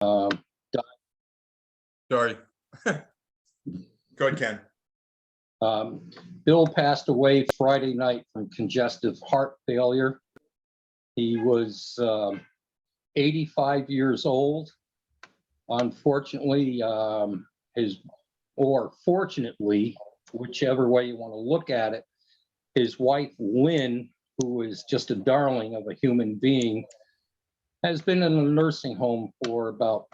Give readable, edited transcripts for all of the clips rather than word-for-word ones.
Um, Sorry. Go ahead, Ken. Bill passed away Friday night from congestive heart failure. He was 85 years old. Unfortunately, fortunately, whichever way you want to look at it, his wife, Lynn, who is just a darling of a human being, has been in a nursing home for about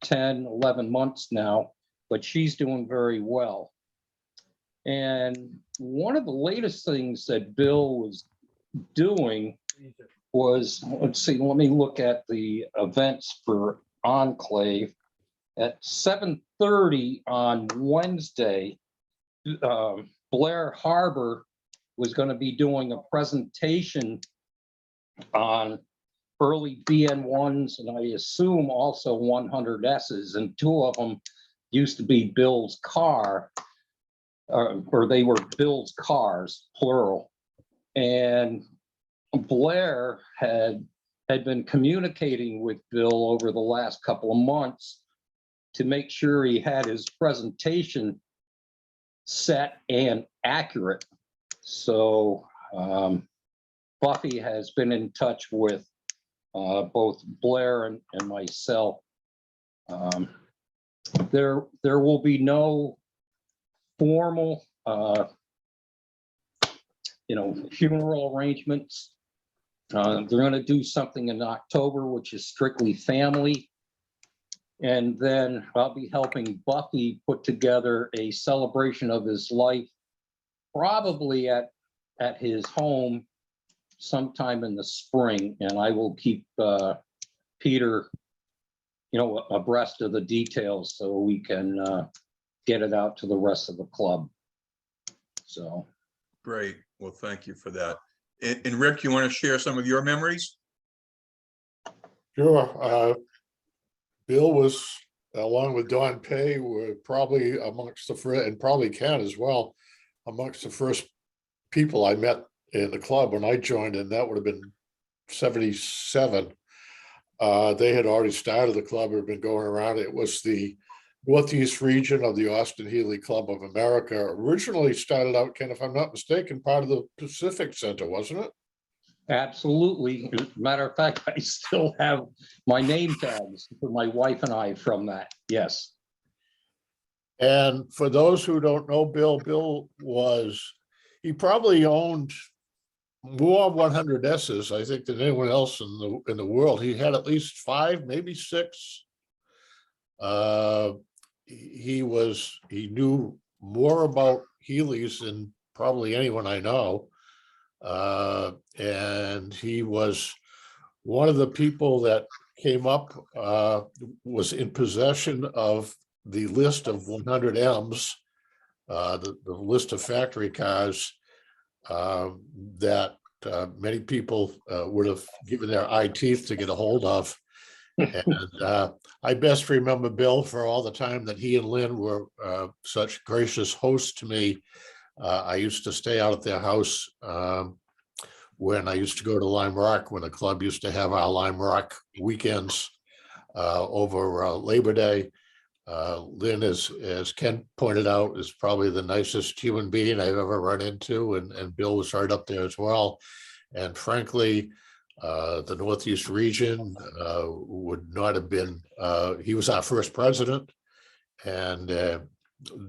10, 11 months now, but she's doing very well. And one of the latest things that Bill was doing was, let's see, let me look at the events for Enclave. At 7:30 on Wednesday, Blair Harbor was going to be doing a presentation on early BN1s, and I assume also 100Ss, and two of them used to be Bill's car, or they were Bill's cars, plural. And Blair had been communicating with Bill over the last couple of months to make sure he had his presentation set and accurate. So Buffy has been in touch with both Blair and myself. There will be no formal funeral arrangements. They're going to do something in October, which is strictly family. And then I'll be helping Buffy put together a celebration of his life, probably at his home sometime in the spring. And I will keep Peter, abreast of the details so we can get it out to the rest of the club. So. Great. Well, thank you for that. And Rick, you want to share some of your memories? Sure. Bill was, along with Don Pay, were probably amongst the first, and probably Ken as well, amongst the first people I met in the club when I joined, and that would have been 77. They had already started the club, had been going around. It was the Northeast region of the Austin-Healey Club of America. Originally started out, Ken, if I'm not mistaken, part of the Pacific Center, wasn't it? Absolutely. As a matter of fact, I still have my name tags for my wife and I from that. Yes. And for those who don't know Bill he probably owned more 100Ss, I think, than anyone else in the world. He had at least 5, maybe 6. He knew more about Healey's than probably anyone I know. And he was one of the people that came up, was in possession of the list of 100Ms, the list of factory cars that many people would have given their eye teeth to get a hold of. And I best remember Bill for all the time that he and Lynn were such gracious hosts to me. I used to stay out at their house when I used to go to Lime Rock, when the club used to have our Lime Rock weekends over Labor Day. Lynn, as Ken pointed out, is probably the nicest human being I've ever run into, and Bill was right up there as well. And frankly, the Northeast region would not have been, he was our first president, and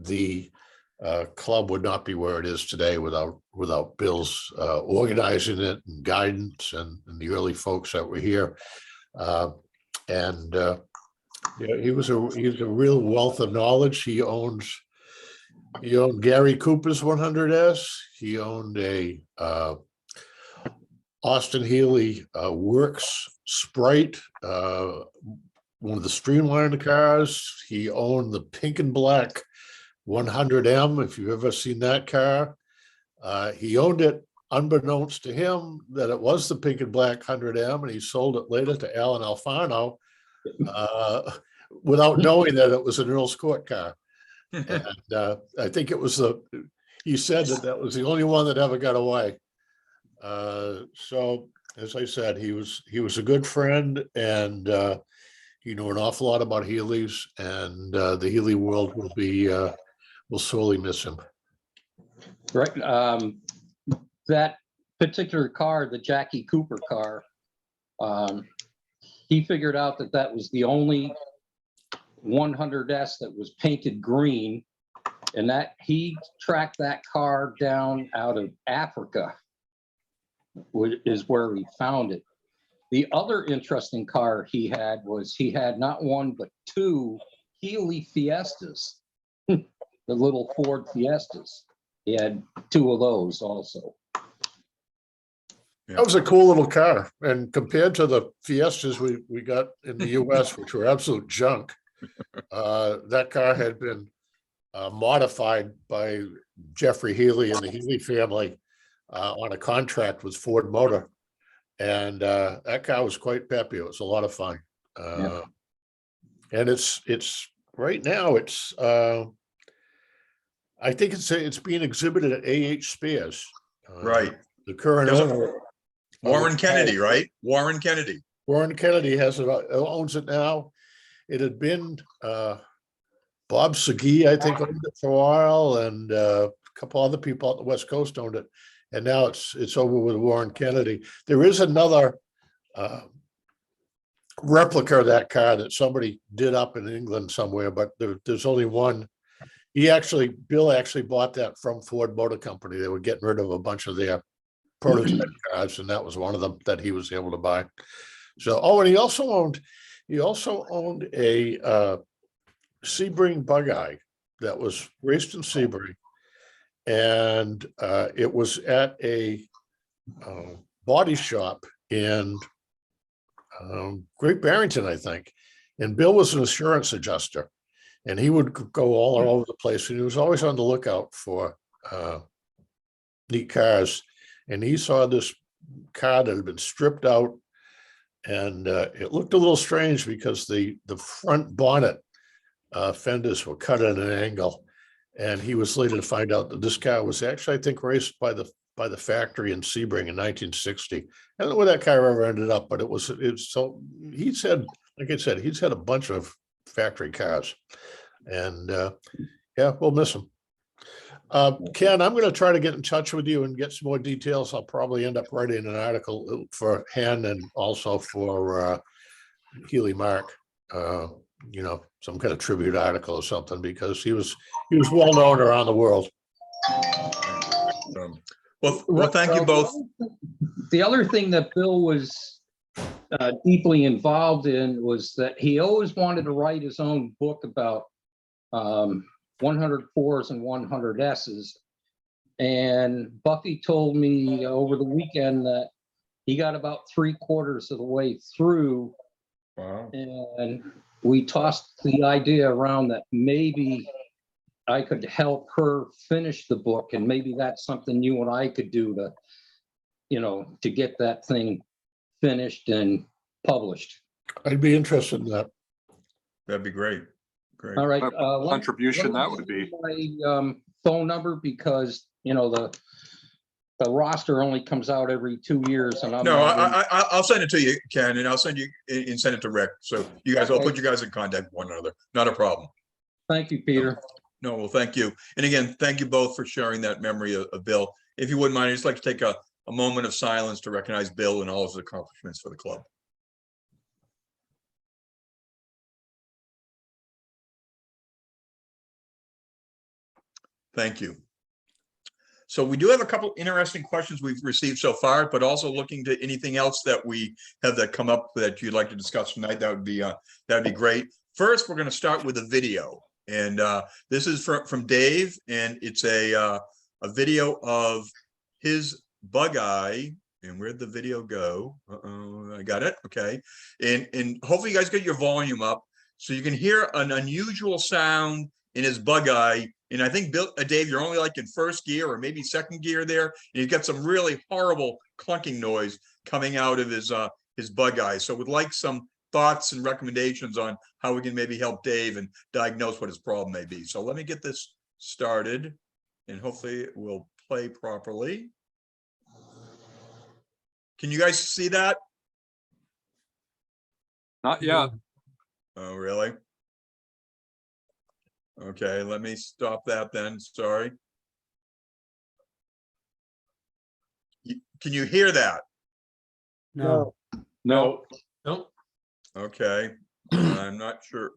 the club would not be where it is today without Bill's organizing it and guidance and the early folks that were here. He was a real wealth of knowledge. He owned Gary Cooper's 100S. He owned a Austin-Healey Works Sprite, one of the streamlined cars. He owned the pink and black 100M, if you've ever seen that car. He owned it unbeknownst to him that it was the pink and black 100M, and he sold it later to Alan Alfano without knowing that it was an Earl's Court car. And I think it was he said that was the only one that ever got away. So as I said, he was a good friend, and he knew an awful lot about Healey's, and the Healey world will sorely miss him. Right. That particular car, the Jackie Cooper car, he figured out that that was the only 100S that was painted green, and that he tracked that car down out of Africa, is where he found it. The other interesting car he had was he had not one but two Healey Fiestas, the little Ford Fiestas. He had two of those also. That was a cool little car, and compared to the Fiestas we got in the US, which were absolute junk, that car had been modified by Jeffrey Healey and the Healey family on a contract with Ford Motor, and that car was quite peppy. It was a lot of fun. Yeah. And it's right now it's I think it's being exhibited at A.H. Spears. Right. The current There's owner. Warren Kennedy, right? Warren Kennedy. Warren Kennedy owns it now. It had been Bob Segee, I think, owned it for a while, and a couple other people out the West Coast owned it. And now it's over with Warren Kennedy. There is another replica of that car that somebody did up in England somewhere, but there's only one. Bill actually bought that from Ford Motor Company. They were getting rid of a bunch of their prototype cars, and that was one of them that he was able to buy. So, and he also owned a Sebring Bug-Eye that was raced in Sebring, and it was at a body shop in Great Barrington, I think. And Bill was an insurance adjuster, and he would go all over the place, and he was always on the lookout for neat cars. And he saw this car that had been stripped out, and it looked a little strange because the front bonnet fenders were cut at an angle. And he was later to find out that this car was actually, I think, raced by the factory in Sebring in 1960. I don't know where that car ever ended up, but it's so he said, like I said, he's had a bunch of factory cars, and yeah, we'll miss him. Ken, I'm going to try to get in touch with you and get some more details. I'll probably end up writing an article for Hen and also for Healey Mark, some kind of tribute article or something, because he was well known around the world. Well, thank you both. The other thing that Bill was deeply involved in was that he always wanted to write his own book about 104s and 100Ss. And Buffy told me over the weekend that he got about 3/4 of the way through. Wow. And we tossed the idea around that maybe I could help her finish the book, and maybe that's something you and I could do to get that thing finished and published. I'd be interested in that. That'd be great. Great. All right. Contribution that would be. My phone number, because the roster only comes out every 2 years, and I'll send it to you, Ken, and I'll send it to Rick. So you guys, I'll put you guys in contact with one another. Not a problem. Thank you, Peter. No, well, thank you. And again, thank you both for sharing that memory of Bill. If you wouldn't mind, I'd just like to take a moment of silence to recognize Bill and all his accomplishments for the club. Thank you. So we do have a couple interesting questions we've received so far, but also looking to anything else that we have that come up that you'd like to discuss tonight. That'd be great. First, we're going to start with a video, and this is from Dave, and it's a video of his Bug-Eye. And where'd the video go? I got it. Okay, and hopefully you guys get your volume up so you can hear an unusual sound in his Bug-Eye. And I think Dave, you're only like in first gear or maybe second gear there. And you've got some really horrible clunking noise coming out of his Bug-Eye. So we'd like some thoughts and recommendations on how we can maybe help Dave and diagnose what his problem may be. So let me get this started, and hopefully it will play properly. Can you guys see that? Not yet. Oh, really? Okay, let me stop that then. Sorry. Can you hear that? No. No, Nope. Okay, I'm not sure.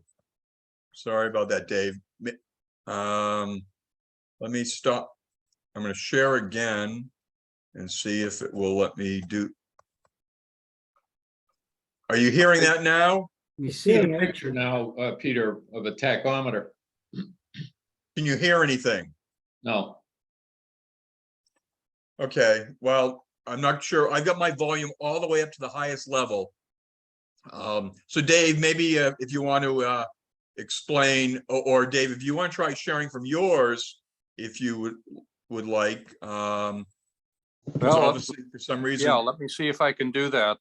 Sorry about that, Dave. Let me stop. I'm going to share again and see if it will let me do. Are you hearing that now? We see see the it. picture now, Peter, of a tachometer. Can you hear anything? No, Okay, well, I'm not sure. I've got my volume all the way up to the highest level. So Dave, maybe if you want to explain, or Dave, if you want to try sharing from yours, if you would like. Because Well, obviously for some reason. yeah, let me see if I can do that.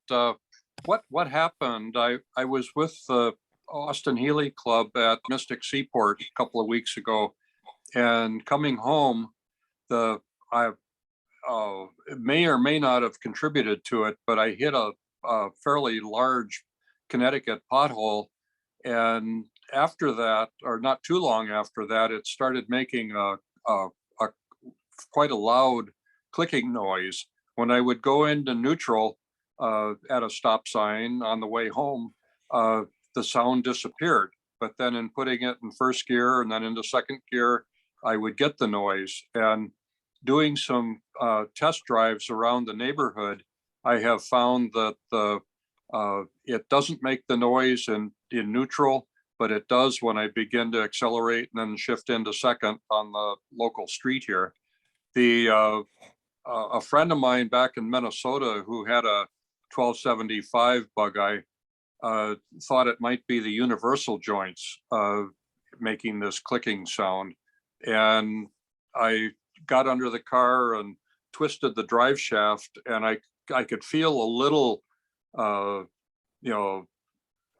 What happened? I was with the Austin-Healey Club at Mystic Seaport a couple of weeks ago, and coming home, I may or may not have contributed to it, but I hit a fairly large Connecticut pothole, and after that, or not too long after that, it started making a quite a loud clicking noise. When I would go into neutral at a stop sign on the way home, the sound disappeared. But then in putting it in first gear and then into second gear, I would get the noise. And doing some test drives around the neighborhood, I have found that it doesn't make the noise in neutral, but it does when I begin to accelerate and then shift into second on the local street here. A friend of mine back in Minnesota who had a 1275 bug eye thought it might be the universal joints making this clicking sound. And I got under the car and twisted the drive shaft, and I could feel a little,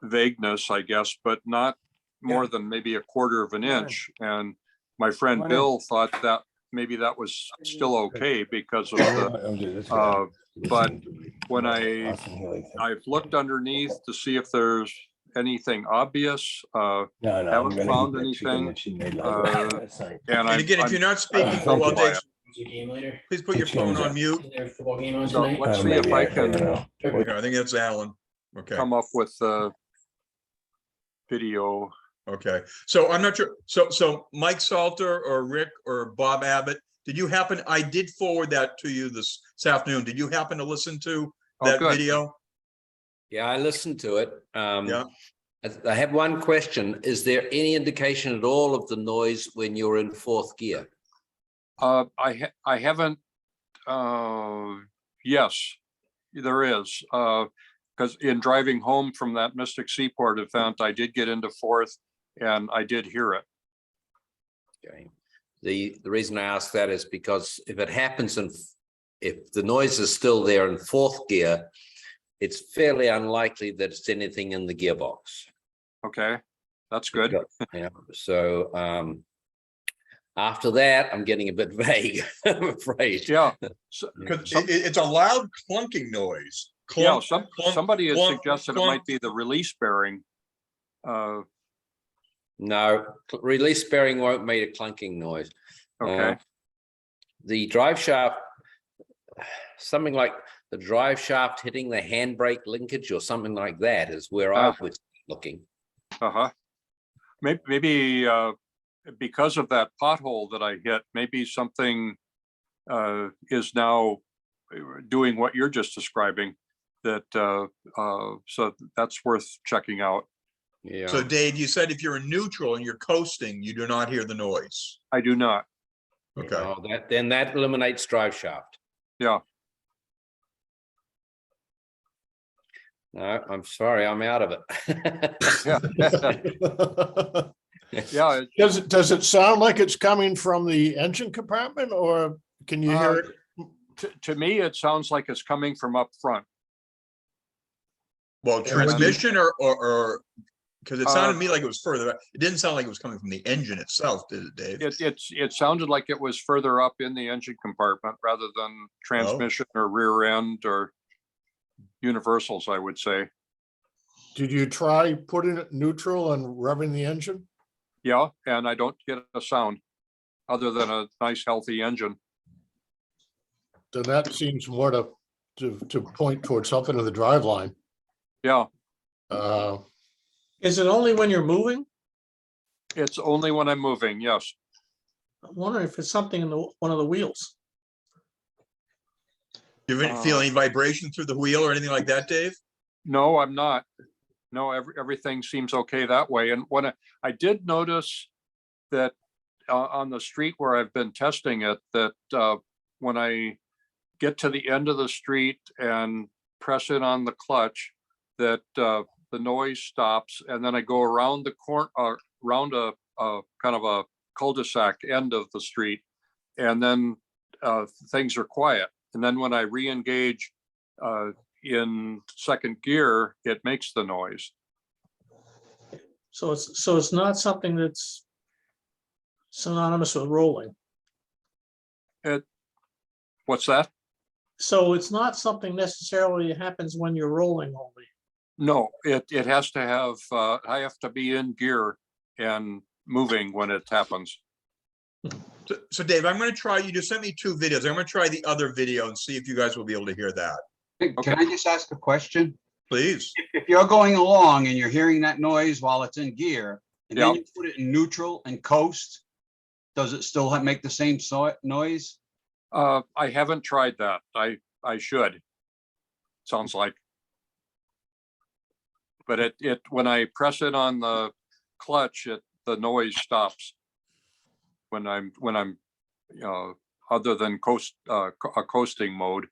vagueness, I guess, but not more than maybe a quarter of an inch. And my friend Bill thought that maybe that was still okay because of the, but when I've looked underneath to see if there's anything obvious, haven't found anything. And again, if you're not speaking for well, Dave, please put your phone on mute. So let's see if I can Okay, I think that's Alan. Okay. come up with the video. Okay, so I'm not sure. So Mike Salter or Rick or Bob Abbott, did you happen? I did forward that to you this afternoon. Did you happen to listen to that video? Yeah, I listened to it. Yeah. I have one question. Is there any indication at all of the noise when you're in fourth gear? I haven't. Yes, there is. Because in driving home from that Mystic Seaport event, I did get into fourth, and I did hear it. Okay. The reason I ask that is because if it happens and if the noise is still there in fourth gear, it's fairly unlikely that it's anything in the gearbox. Okay, that's good. Yeah. So after that, I'm getting a bit vague, I'm afraid. Yeah, Because it's a loud clunking noise. yeah. Clunk, clunk, Somebody had clunk, suggested clunk. it might be the release bearing. No, release bearing won't make a clunking noise. Okay. The drive shaft, something like the drive shaft hitting the handbrake linkage or something like that is where I was looking. Maybe because of that pothole that I hit, maybe something is now doing what you're just describing. That so that's worth checking out. Yeah. So Dave, you said if you're in neutral and you're coasting, you do not hear the noise. I do not. Okay. Oh, then that eliminates drive shaft. Yeah. No, I'm sorry, I'm out of it. Yeah. Does it sound like it's coming from the engine compartment, or can you hear it? To me, it sounds like it's coming from up front. Well, transmission or because it sounded to me like it was further. It didn't sound like it was coming from the engine itself, did it, Dave? It sounded like it was further up in the engine compartment rather than transmission or rear end or universals, I would say. Did you try putting it neutral and revving the engine? Yeah, and I don't get a sound other than a nice healthy engine. Then that seems more to point towards something in the driveline. Yeah, Is it only when you're moving? it's only when I'm moving. Yes. I'm wondering if it's something in one of the wheels. You feel any vibration through the wheel or anything like that, Dave? No, I'm not. No, everything seems okay that way. And when I did notice that on the street where I've been testing it, that when I get to the end of the street and press it on the clutch, that the noise stops, and then I go around the corner, around a kind of a cul-de-sac end of the street, and then things are quiet. And then when I re-engage in second gear, it makes the noise. So it's not something that's synonymous with rolling. What's that? So it's not something necessarily that happens when you're rolling only. No, it has to have, I have to be in gear and moving when it happens. So Dave, I'm going to try, you just sent me 2 videos. I'm going to try the other video and see if you guys will be able to hear that. Hey, can I just ask a question? Please. If you're going along and you're hearing that noise while it's in gear, and then Yeah. you put it in neutral and coast, does it still make the same noise? I haven't tried that. I should. Sounds like. But it when I press it on the clutch, the noise stops. When I'm other than a coasting mode,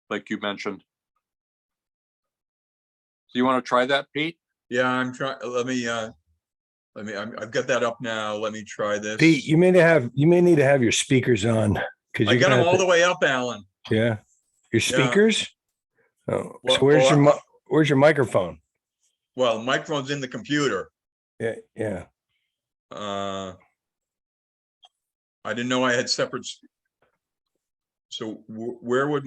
like you mentioned. Do you want to try that, Pete? Yeah, I'm trying. I've got that up now. Let me try this. Pete, you may need to have your speakers on. I got them all the way up, Alan. Yeah. Your speakers? Oh, Well, so where's your microphone? Well, microphone's in the computer. Yeah, yeah. I didn't know I had separate. So where would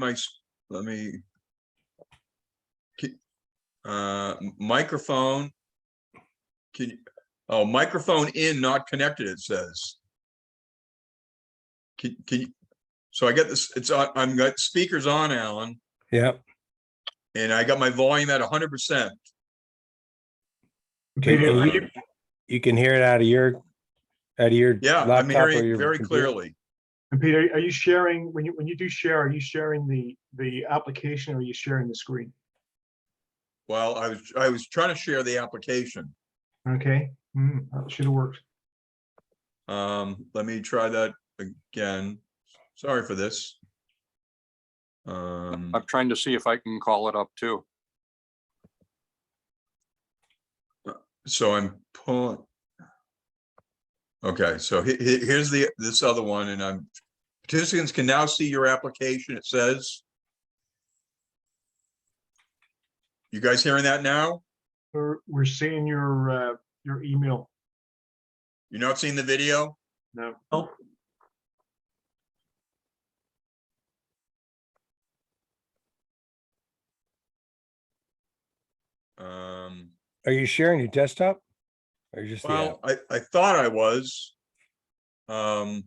let me, microphone. Microphone in, not connected, it says. Can you, so I get this, it's on, I've got speakers on, Alan. Yeah. And I got my volume at 100%. You can hear it out of your Yeah, I'm laptop hearing or it your very computer? clearly. And Peter, are you sharing, when you do share, are you sharing the application or are you sharing the screen? Well, I was trying to share the application. Okay, that should have worked. Let me try that again. Sorry for this. I'm trying to see if I can call it up too. So I'm pulling. Okay, so here's this other one, and participants can now see your application. It says. You guys hearing that now? We're seeing your email. You're not seeing the video? No. Oh, Are you sharing your desktop? Or just the app? Well, I thought I was. Let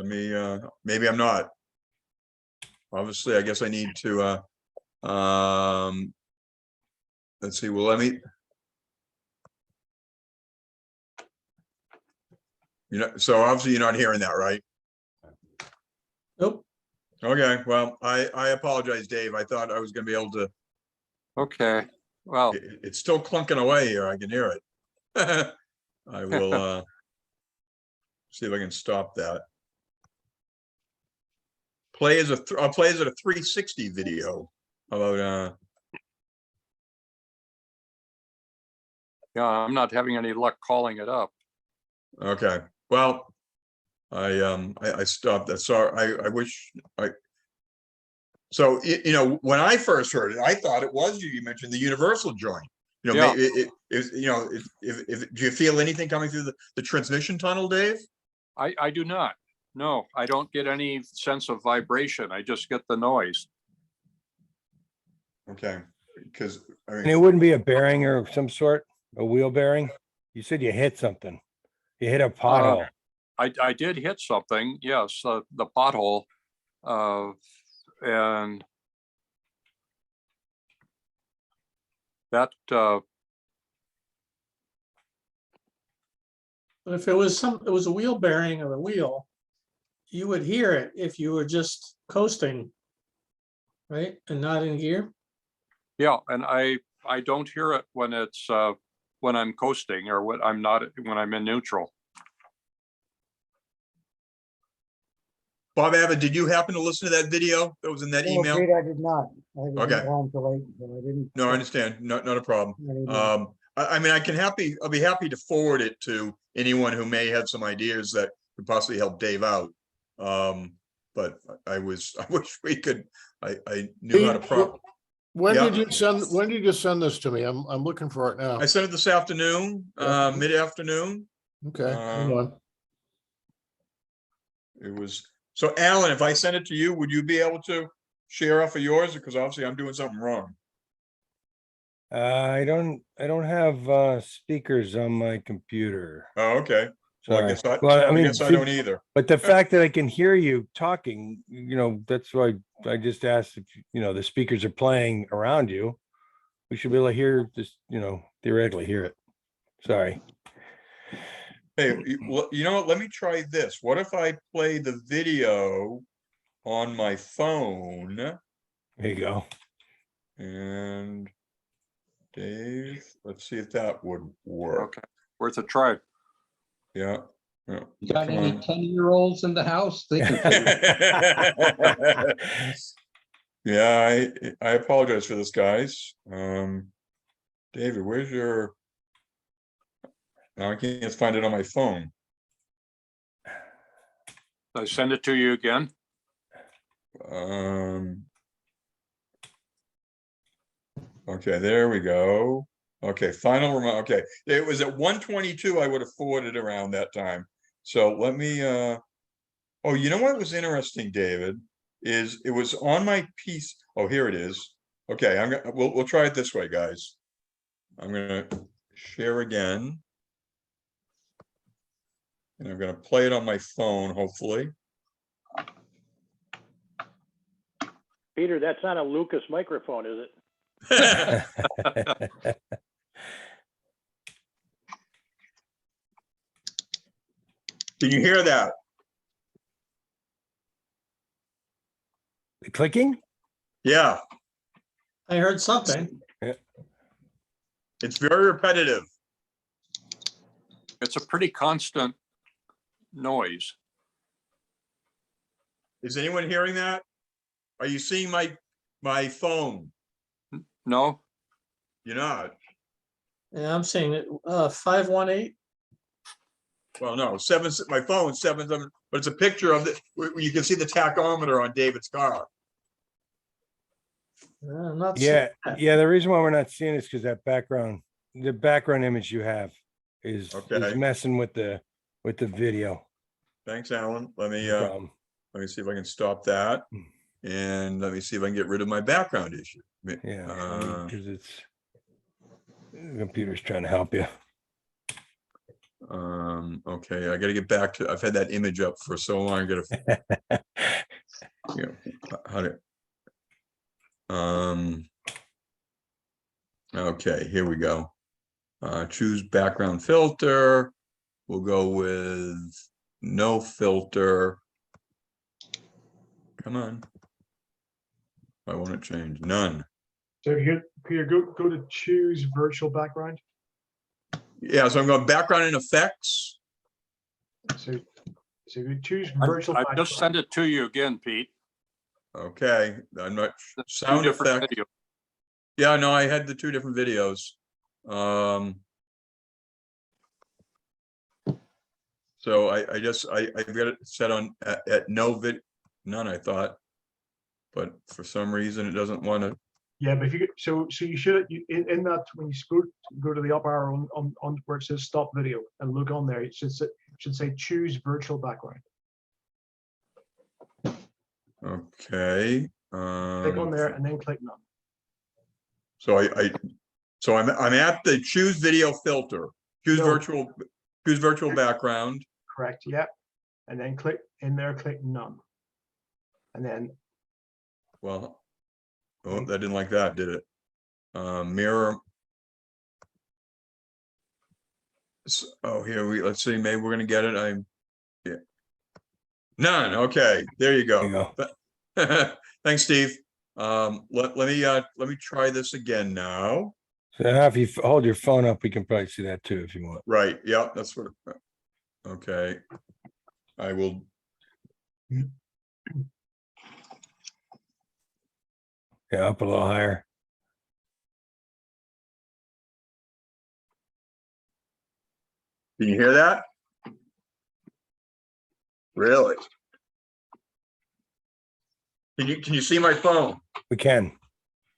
me, maybe I'm not. Obviously, I guess I need to, let's see, well, let me. So obviously you're not hearing that, right? nope. Okay, well, I apologize, Dave. I thought I was gonna be able to, Okay, well, it's still clunking away here. I can hear it. I will, see if I can stop that. I'll play as a 360 video. How about, yeah, I'm not having any luck calling it up. okay, well, I stopped that. Sorry, I wish so, when I first heard it, I thought it was you mentioned the universal joint. Yeah. Maybe if do you feel anything coming through the transmission tunnel, Dave? I do not. No, I don't get any sense of vibration. I just get the noise. Okay. because, I And it mean, wouldn't be a bearing or some sort, a wheel bearing? You said you hit something. You hit a pothole. I did hit something, yes, the pothole. And that, But if it was it was a wheel bearing of a wheel, you would hear it if you were just coasting, right? And not in gear. yeah, and I don't hear it when it's, when I'm coasting or when I'm not, when I'm in neutral. Bob Abbott, did you happen to listen to that video that was in that No, email? Pete, I did not. I was Okay. home till late, so I didn't. No, I understand. Not a problem. I didn't- I mean, I'll be happy to forward it to anyone who may have some ideas that could possibly help Dave out. But I wish we could, I knew how to When Yeah. did you send this to me? I'm looking for it now. I sent it this afternoon, Yeah. mid-afternoon. Okay, hang on. It was, so Alan, if I send it to you, would you be able to share off of yours? Because obviously I'm doing something wrong. I don't have speakers on my computer. Oh, okay. Well, I Sorry. guess Well, I I mean, guess I don't either. but the fact that I can hear you talking, that's why I just asked if, the speakers are playing around you. We should be able to hear this, theoretically hear it. Sorry. Hey, well, you know what? Let me try this. What if I play the video on my phone There you go. and Dave, let's see if that would work. Okay, worth a try. Yeah. You got Come any on. 10-year-olds in the house? They can play. Yeah, I apologize for this, guys. David, where's your? Now I can't find it on my phone. I send it to you again. Okay, there we go. Okay, final remote. Okay, it was at 1:22. I would have forwarded around that time. So let me. Oh, you know what was interesting, David, is it was on my piece. Oh, here it is. Okay, we'll try it this way, guys. I'm gonna share again. And I'm gonna play it on my phone, hopefully. Peter, that's not a Lucas microphone, is it? Can you hear that? Clicking? Yeah, I heard something. it's very repetitive. It's a pretty constant noise. Is anyone hearing that? Are you seeing my phone? No, You're not. Yeah, I'm seeing it. 518. Well, no, my phone's 77, but it's a picture of where you can see the tachometer on David's car. I'm not Yeah, seeing that. yeah. The reason why we're not seeing it is because the background image you have is Okay. messing with the video. Thanks, Alan. Let me No problem. let me see if I can stop that. And let me see if I can get rid of my background issue. Yeah, because the computer's trying to help you. Okay, I gotta get back to, I've had that image up for so long, I gotta, how to, okay, here we go. Choose background filter. We'll go with no filter. Come on. I want to change none. So here, Peter, go to choose virtual background. Yeah, so I'm going background and effects. So you choose I virtual background. just send it to you again, Pete. Okay, I'm not Two sound different effect. videos. Yeah, no, I had the two different videos. So I've got it set on at no none, I thought. But for some reason it doesn't want to. Yeah, but if you so you should in that when you go to the up arrow on where it says stop video and look on there, it should say choose virtual background. Okay. Click on there and then click none. So I'm at the choose video filter, choose No. virtual background. Correct, yeah. And then click in there, click none. And then, Well, oh, that didn't like that, did it? Mirror. Oh, let's see, maybe we're gonna get it. Yeah. None, okay, there you There you go. go. Thanks, Steve. Let me try this again now. So now if you hold your phone up, we can probably see that too, if you want. Right, yeah, that's what, okay. I will. Yeah, up a little higher. Can you hear that? Really? Can you see my phone? We can.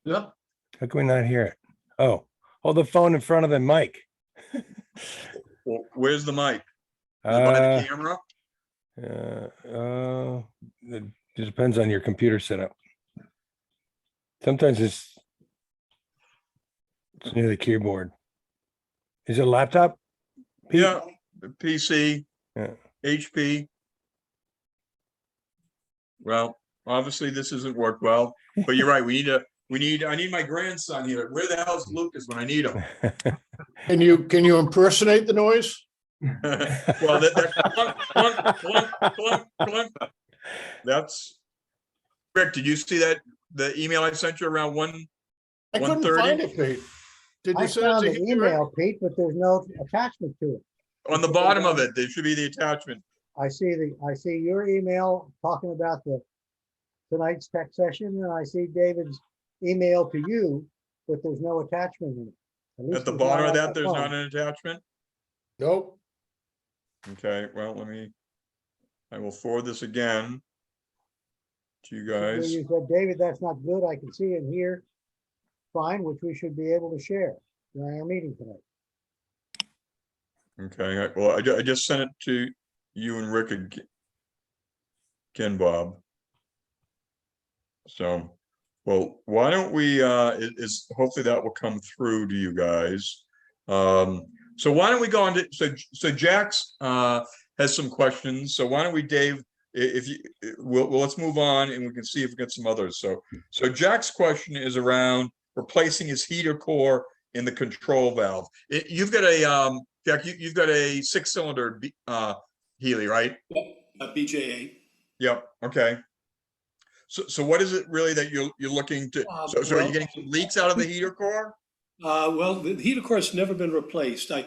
yep, How can we not hear it? Oh, hold the phone in front of the mic. Well, where's the mic? Is it by the camera? It depends on your computer setup. Sometimes it's near the keyboard. Is it a laptop? Pete? Yeah, PC, Yeah. HP. Well, obviously this doesn't work well, but you're right. I need my grandson here. Where the hell's Lucas when I need him? Can you impersonate the noise? Well, clunk. That's Rick. Did you see that the email I sent you around I couldn't 1:30? find it, Pete. Did I you send found it the to him? email, Pete, but there's no attachment to it. On the bottom of it, there should be the attachment. I see your email talking about tonight's tech session, and I see David's email to you, but there's no attachment in it. least At the it's not bottom of on that, my there's phone. not an attachment. Nope. Okay, well, I will forward this again to you Where guys. you said, David, that's not good. I can see and hear fine, which we should be able to share during our meeting tonight. Okay, well, I just sent it to you and Rick again, Bob. So, well, why don't we, hopefully that will come through to you guys. So why don't we go on to, so Jack's has some questions. So why don't we, Dave, let's move on and we can see if we get some others. So Jack's question is around replacing his heater core in the control valve. You've got a, Jack, you've got a 6-cylinder Healy, right? A BJ8. Yep, okay. So what is it really that you're looking to, so are you getting some leaks out of the heater core? Well, the heater core has never been replaced. I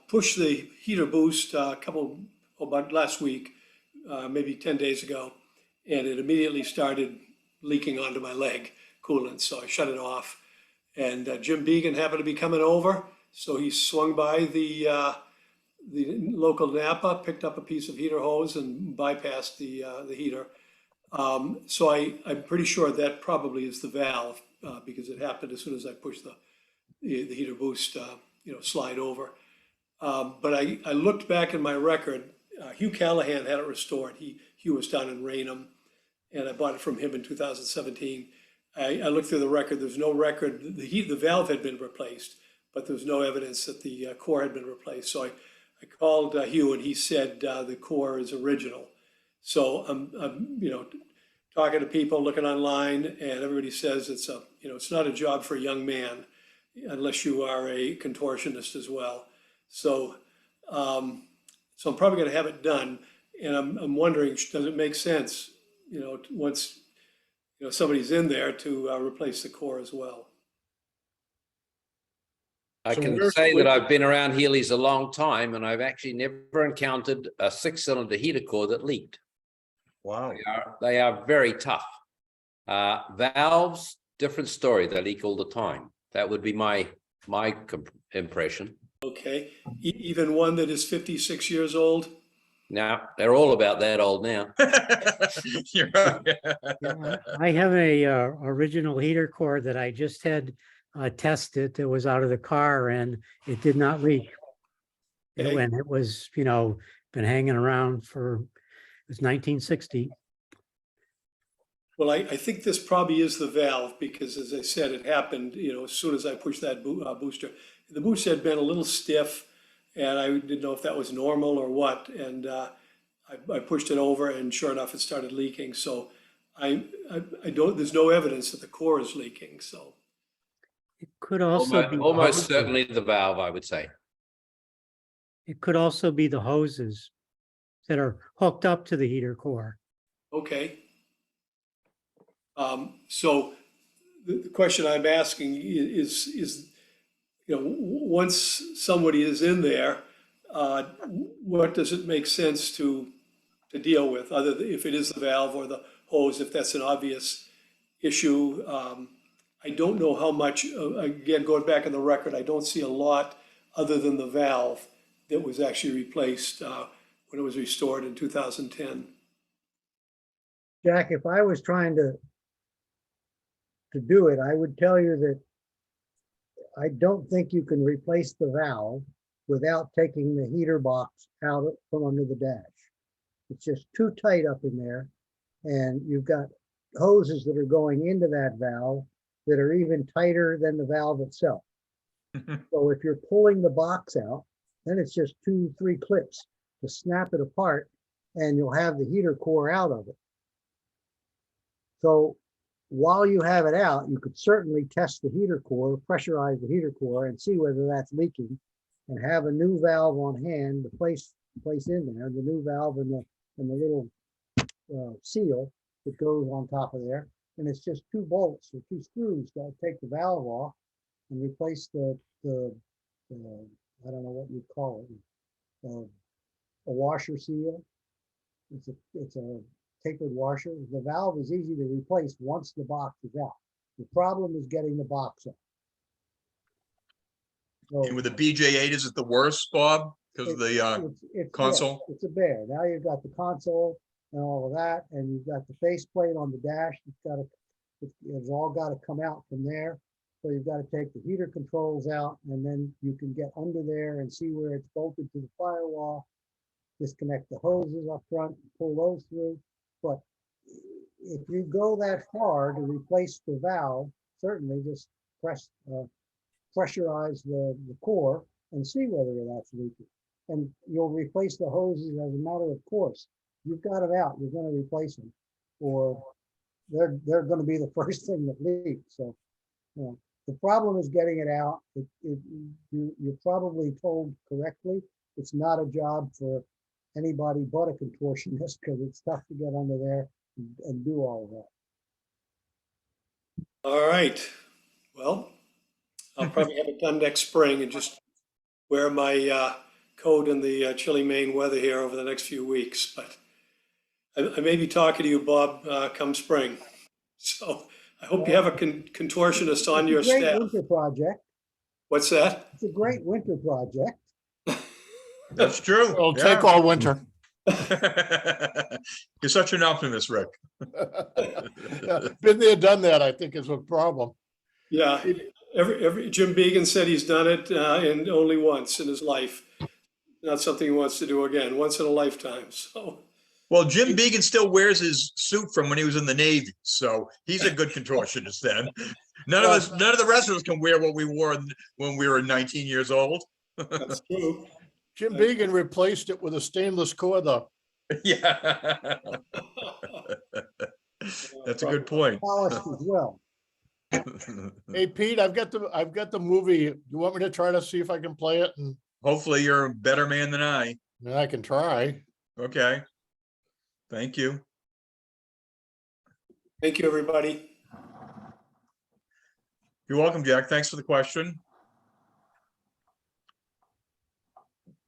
pushed the heater boost about last week, maybe 10 days ago, and it immediately started leaking onto my leg, coolant. So I shut it off. And Jim Began happened to be coming over, so he swung by the local Napa, picked up a piece of heater hose and bypassed the heater. So I'm pretty sure that probably is the valve because it happened as soon as I pushed the heater boost, slide over. But I looked back in my record. Hugh Callahan had it restored. Hugh was down in Raynham, and I bought it from him in 2017. I looked through the record. There's no record. The valve had been replaced, but there's no evidence that the core had been replaced. So I called Hugh, and he said the core is original. So I'm talking to people, looking online, and everybody says it's not a job for a young man unless you are a contortionist as well. So I'm probably going to have it done, and I'm wondering, does it make sense, once somebody's in there to replace the core as well? I So can where's- say that I've been around Healy's a long time, and I've actually never encountered a 6-cylinder heater core that leaked. Wow. They are very tough. Valves, different story. They leak all the time. That would be my impression. Okay, even one that is 56 years old? Now, they're all about that old now. You're right. Yeah, I have a original heater core that I just had tested that was out of the car, and it did not leak. Okay. And it was, been hanging around it was 1960. Well, I think this probably is the valve because as I said, it happened, as soon as I pushed that booster. The booster had been a little stiff and I didn't know if that was normal or what. And I pushed it over and sure enough, it started leaking. So I don't, there's no evidence that the core is leaking, so. It could also Almost, be. almost certainly the valve, I would say. It could also be the hoses that are hooked up to the heater core. Okay. So the question I'm asking is, once somebody is in there, what does it make sense to deal with, other than if it is the valve or the hose, if that's an obvious issue? I don't know how much, again, going back on the record, I don't see a lot other than the valve that was actually replaced when it was restored in 2010. Jack, if I was trying to do it, I would tell you that I don't think you can replace the valve without taking the heater box out from under the dash. It's just too tight up in there. And you've got hoses that are going into that valve that are even tighter than the valve itself. So if you're pulling the box out, then it's just 2-3 clips to snap it apart and you'll have the heater core out of it. So while you have it out, you could certainly test the heater core, pressurize the heater core and see whether that's leaking and have a new valve on hand to place in there, the new valve and the little seal that goes on top of there. And it's just 2 bolts or 2 screws that take the valve off and replace the I don't know what you'd call it, a washer seal. It's a tapered washer. The valve is easy to replace once the box is out. The problem is getting the box out. So And with the BJ8, is it the worst, Bob? Because of the console? Yeah, it's a bear. Now you've got the console and all of that, and you've got the faceplate on the dash. It's all got to come out from there. So you've got to take the heater controls out, and then you can get under there and see where it's bolted to the firewall. Disconnect the hoses up front, pull those through. But if you go that far to replace the valve, certainly just pressurize the core and see whether that's leaking. And you'll replace the hoses as a matter of course. You've got them out, you're going to replace them, or they're going to be the first thing that leaks. So, the problem is getting it out. You're probably told correctly. It's not a job for anybody but a contortionist because it's tough to get under there and do all of that. All right. Well, I'll probably have it done next spring and just wear my coat in the chilly Maine weather here over the next few weeks. But I may be talking to you, Bob, come spring. So I hope you have a contortionist on your Great staff. winter project. What's that? It's a great winter project. That's true. It'll take all winter. You're such an optimist, Rick. Been there, done that, I think is a problem. Yeah, every Jim Began said he's done it and only once in his life. Not something he wants to do again, once in a lifetime. So. Well, Jim Began still wears his suit from when he was in the Navy, so he's a good contortionist then. None of the rest of us can wear what we wore when we were 19 years old. That's true. Jim Began replaced it with a stainless core though. Yeah. That's a good point. Polished as well. Hey, Pete, I've got the movie. You want me to try to see if I can play it? And Hopefully you're a better man than I. I can try. Okay. Thank you. Thank you, everybody. You're welcome, Jack. Thanks for the question.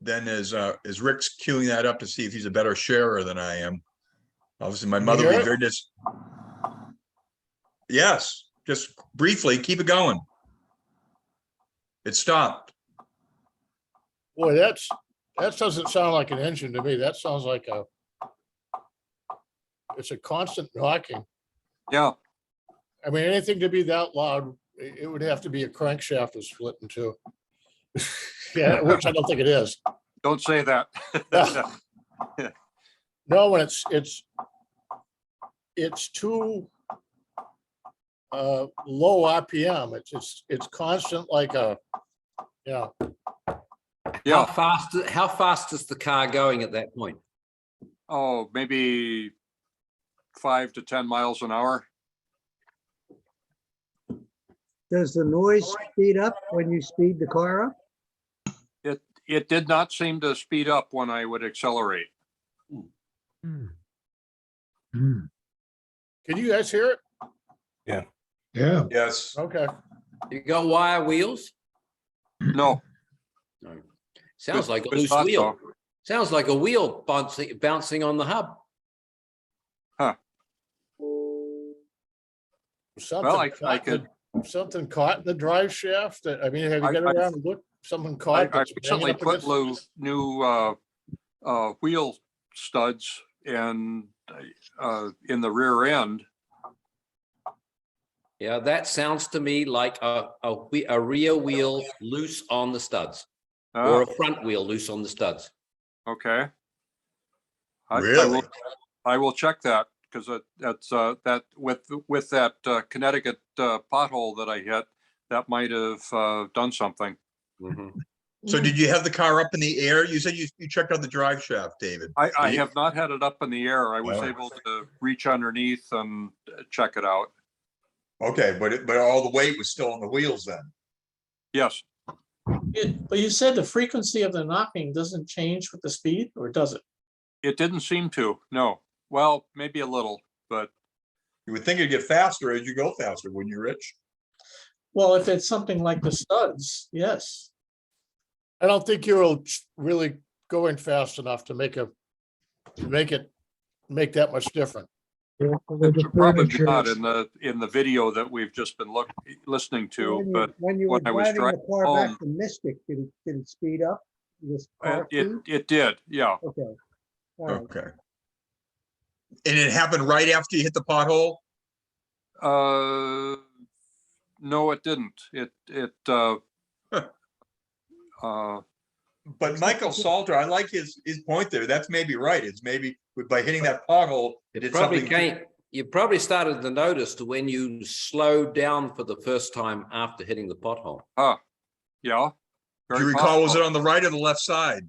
Then as Rick's queuing that up to see if he's a better sharer than I am. Obviously, my mother would be very Yes, just briefly, keep it going. It stopped. Boy, that doesn't sound like an engine to me. That sounds like it's a constant knocking. Yeah, I mean, anything to be that loud, it would have to be a crankshaft is split in two. Yeah, which I don't think it is. don't say that. No, when it's too low RPM. It's constant like a, yeah. How fast is the car going at that point? Oh, maybe 5 to 10 miles an hour. Does the noise speed up when you speed the car up? It did not seem to speed up when I would accelerate. Can you guys hear it? Yeah. Yes. Okay. You got wire wheels? No. No. Sounds like a Good loose thought, wheel. though. Sounds like a wheel bouncing on the hub. Something caught in the drive shaft. I mean, have you got I- around and looked? Something I caught. that's recently banging up put against- new wheel studs in the rear end. Yeah, that sounds to me like a rear wheel loose on the studs, or a front wheel loose on the studs. Okay. Really? I will check that, because that's that with that Connecticut pothole that I hit, that might have done something. Mhm. So did you have the car up in the air? You said you checked out the drive shaft, David. I have not had it up in the air. I was Oh. able to reach underneath and check it out. Okay, but all the weight was still on the wheels then. Yes. But you said the frequency of the knocking doesn't change with the speed, or does it? It didn't seem to, no. Well, maybe a little, but You would think it'd get faster as you go faster, wouldn't you, Rich? Well, if it's something like the studs, yes. I don't think you're really going fast enough to make that much different. probably not in the video that we've just been listening to, but When you were when I was driving the car home- back to Mystic, did it speed up? This car speed? it did, yeah. Okay. All right. Okay. And it happened right after you hit the pothole? No, it didn't. But Michael Salter, I like his point there. That's maybe right. It's maybe by hitting that pothole, it did something. You probably started to notice to when you slowed down for the first time after hitting the pothole. Yeah. Do you Very recall, was it possible. on the right or the left side?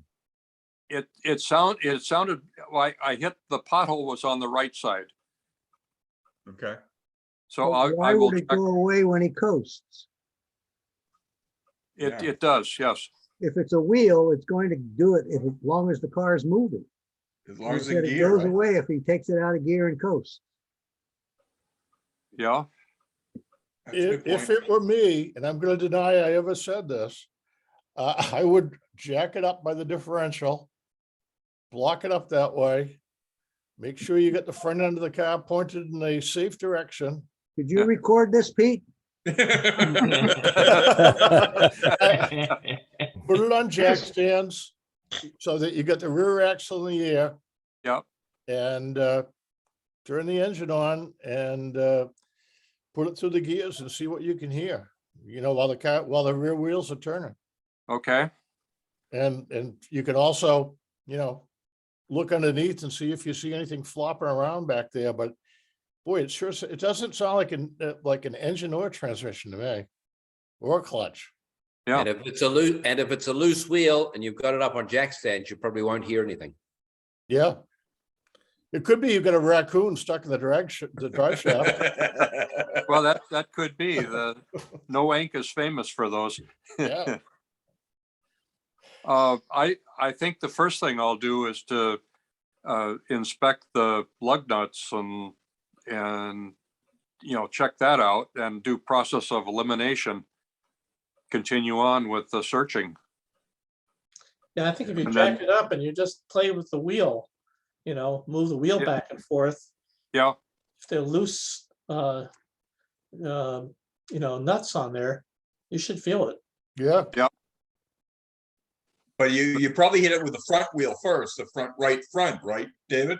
It sounded like I hit the pothole was on the right side. Okay. So Why I will would it check. go away when he coasts? Yeah. It does, yes. If it's a wheel, it's going to do it as long as the car is moving. As long He as said the it gear, goes right? away if he takes it out of gear and coasts. Yeah. That's a good If point. it were me, and I'm gonna deny I ever said this, I would jack it up by the differential, block it up that way, make sure you get the front end of the car pointed in a safe direction. Could you record this, Pete? Put it on jack stands so that you get the rear axle in the air. Yep. And turn the engine on and put it through the gears and see what you can hear, while the rear wheels are turning. Okay. And you can also, look underneath and see if you see anything flopping around back there, but boy, it doesn't sound like an engine or a transmission to me, or a clutch. Yeah. And if it's a loose wheel and you've got it up on jack stands, you probably won't hear anything. Yeah. It could be you've got a raccoon stuck in the drive shaft. Well, that could be. The No Ink is famous for those. Yeah. I think the first thing I'll do is to inspect the lug nuts and check that out and do process of elimination. Continue on with the searching. Yeah, I think if you And jack then- it up and you just play with the wheel, move the wheel Yeah. back and forth, Yeah. if they're loose, nuts on there, you should feel it. Yeah. But you probably hit it with the front wheel first, the front, right, David?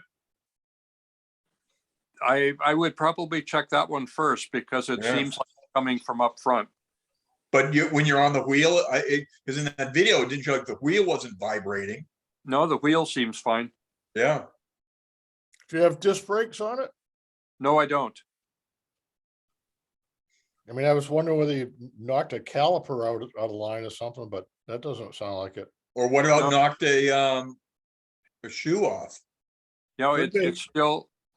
I would probably check that one first because it Yeah. seems like it's coming from up front. But when you're on the wheel, because in that video, it didn't show like the wheel wasn't vibrating. No, the wheel seems fine. Yeah. Do you have disc brakes on it? No, I don't. I mean, I was wondering whether you knocked a caliper out of line or something, but that doesn't sound like it. Or what about No. knocked a shoe off? You know, Could be. it's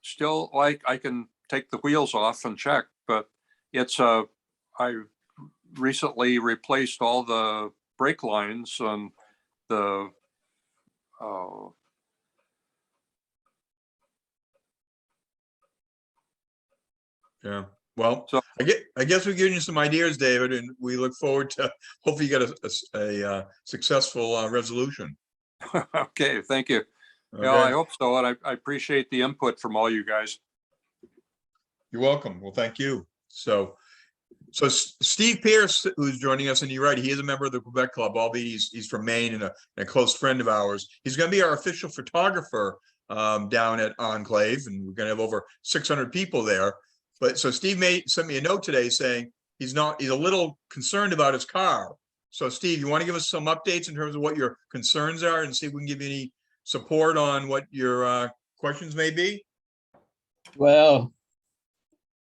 still like I can take the wheels off and check, but it's I recently replaced all the brake lines and the Yeah, well, So- I guess we're giving you some ideas, David, and we look forward to hopefully you get a successful resolution. okay, thank you. Yeah, I Okay, hope so, and I appreciate the input from all you guys. you're welcome. Well, thank you. So Steve Pierce, who's joining us, and you're right, he is a member of the Quebec Club, albeit he's from Maine and a close friend of ours. He's going to be our official photographer down at Enclave, and we're going to have over 600 people there. But so Steve sent me a note today saying he's a little concerned about his car. So Steve, you want to give us some updates in terms of what your concerns are and see if we can give you any support on what your questions may be? Well,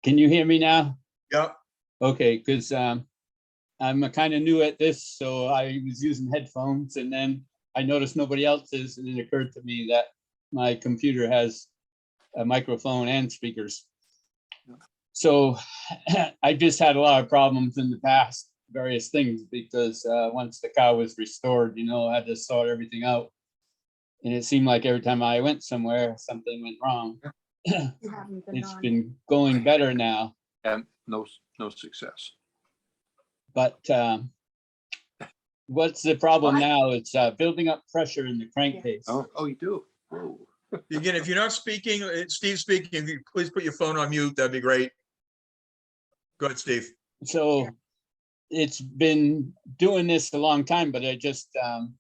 can you hear me now? Yep. Okay, because I'm kind of new at this, so I was using headphones, and then I noticed nobody else is, and it occurred to me that my computer has a microphone and speakers. So I just had a lot of problems in the past, various things, because once the car was restored, I had to sort everything out. And it seemed like every time I went somewhere, something went wrong. It's been going better now. And no success. But what's the problem now? It's building up pressure in the crankcase. Oh, you do? Whoa. Again, if you're not speaking, Steve's speaking, if you please put your phone on mute, that'd be great. Go ahead, Steve. So it's been doing this a long time, but I just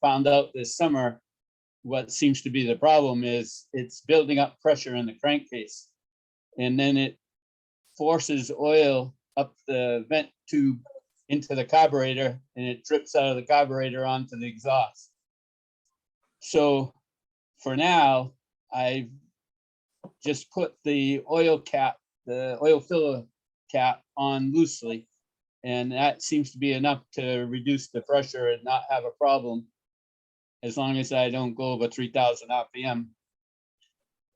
found out this summer what seems to be the problem is it's building up pressure in the crankcase. And then it forces oil up the vent tube into the carburetor, and it drips out of the carburetor onto the exhaust. So for now, I've just put the oil cap, the oil filler cap on loosely, and that seems to be enough to reduce the pressure and not have a problem, as long as I don't go over 3,000 RPM.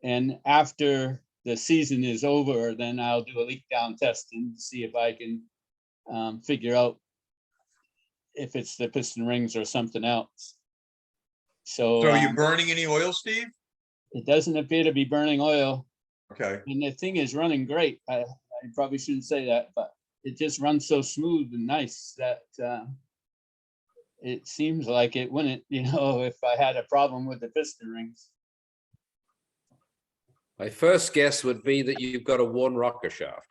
And after the season is over, then I'll do a leak down test and see if I can figure out if it's the piston rings or something else. So are you burning any oil, Steve? it doesn't appear to be burning oil, Okay. and the thing is running great. I probably shouldn't say that, but it just runs so smooth and nice that it seems like it wouldn't, if I had a problem with the piston rings. My first guess would be that you've got a worn rocker shaft.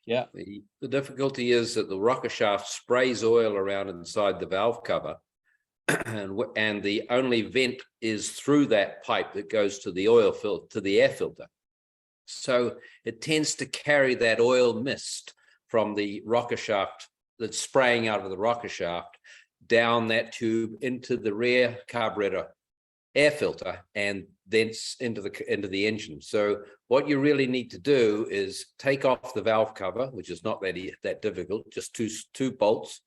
Yeah. The difficulty is that the rocker shaft sprays oil around inside the valve cover, and the only vent is through that pipe that goes to the oil filter, to the air filter. So it tends to carry that oil mist from the rocker shaft that's spraying out of the rocker shaft down that tube into the rear carburetor air filter and then into the engine. So what you really need to do is take off the valve cover, which is not that difficult, just two bolts,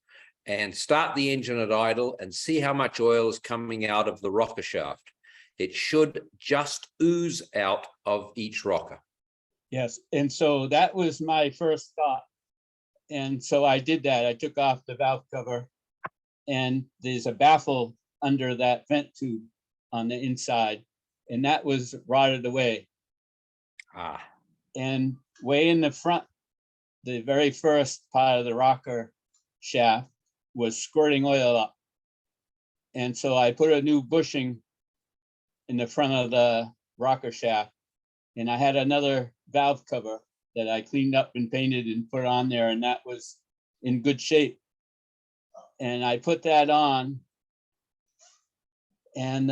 and start the engine at idle and see how much oil is coming out of the rocker shaft. It should just ooze out of each rocker. Yes, and so that was my first thought. And so I did that. I took off the valve cover, and there's a baffle under that vent tube on the inside, and that was rotted away. And way in the front, the very first part of the rocker shaft was squirting oil up. And so I put a new bushing in the front of the rocker shaft, and I had another valve cover that I cleaned up and painted and put on there, and that was in good shape. And I put that on, and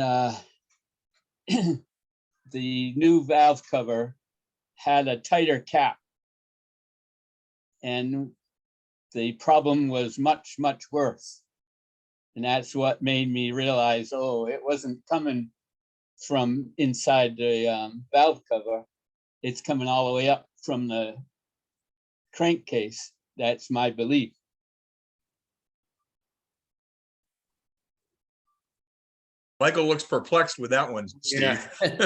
the new valve cover had a tighter cap, and the problem was much, much worse. And that's what made me realize, it wasn't coming from inside the valve cover. It's coming all the way up from the crankcase. That's my belief. Michael looks perplexed with that one, Yeah. Steve.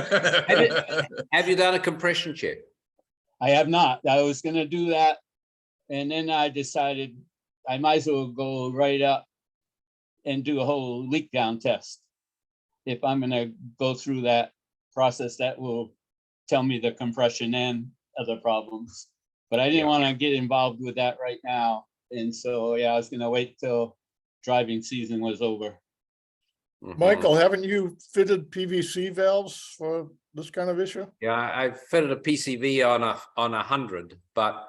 Have you done a compression check? I have not. I was gonna do that. And then I decided I might as well go right up and do a whole leak down test. If I'm gonna go through that process, that will tell me the compression and other problems. But I didn't want to get involved with that right now. And so, yeah, I was gonna wait till driving season was over. Mhm. Michael, haven't you fitted PVC valves for this kind of issue? Yeah, I fitted a PCV on a 100, but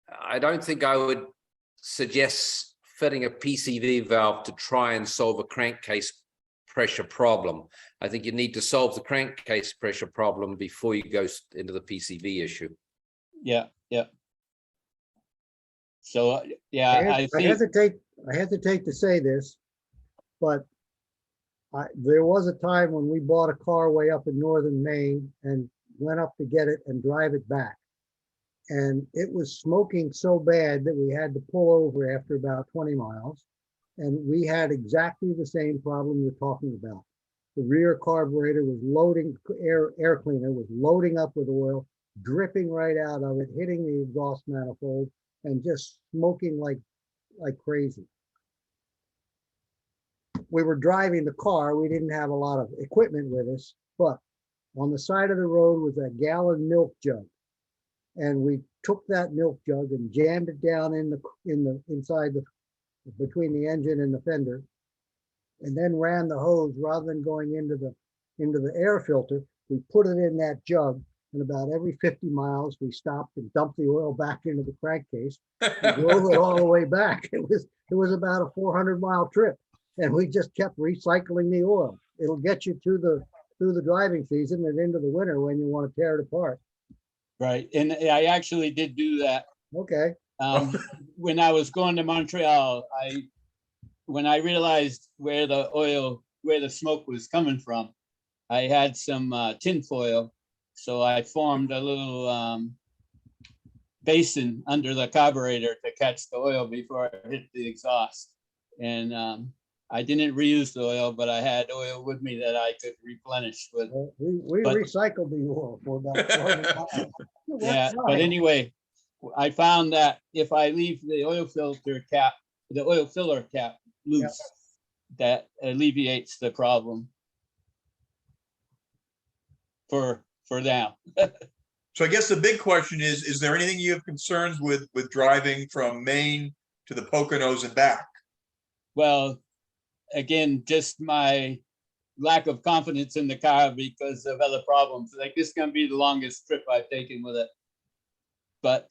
I don't think I would suggest fitting a PCV valve to try and solve a crankcase pressure problem. I think you need to solve the crankcase pressure problem before you go into the PCV issue. Yeah, yeah. So, yeah, I I think, hesitate to say this, but there was a time when we bought a car way up in northern Maine and went up to get it and drive it back. And it was smoking so bad that we had to pull over after about 20 miles. And we had exactly the same problem you're talking about. The rear carburetor was loading, air cleaner was loading up with oil, dripping right out of it, hitting the exhaust manifold, and just smoking like crazy. We were driving the car. We didn't have a lot of equipment with us, but on the side of the road was a gallon milk jug. And we took that milk jug and jammed it down inside between the engine and the fender, and then ran the hose rather than going into the air filter. We put it in that jug, and about every 50 miles we stopped and dumped the oil back into the crankcase and drove it all the way back. It was about a 400-mile trip, and we just kept recycling the oil. It'll get you through the driving season and into the winter when you want to tear it apart. right, and I actually did do that. Okay. When I was going to Montreal, when I realized where the smoke was coming from, I had some tin foil. So I formed a little basin under the carburetor to catch the oil before it hit the exhaust. And I didn't reuse the oil, but I had oil with me that I could replenish with. Well, we recycled the oil for about 400 miles. Yeah, but anyway, I found that if I leave the oil filler cap loose, that alleviates the problem for now. So I guess the big question is there anything you have concerns with driving from Maine to the Poconos and back? Well, again, just my lack of confidence in the car because of other problems. Like, this is gonna be the longest trip I've taken with it. But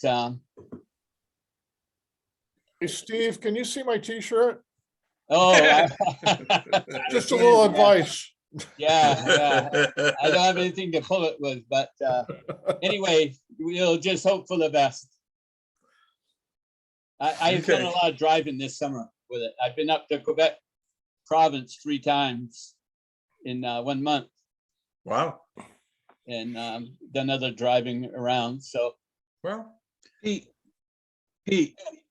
Hey, Steve, can you see my T-shirt? oh, Just a little advice. yeah, I don't have anything to pull it with, but anyway, we'll just hope for the best. I've done a lot of driving this summer with it. I've been up to Quebec province 3 times in 1 month. Wow. And done other driving around. So, well, Pete,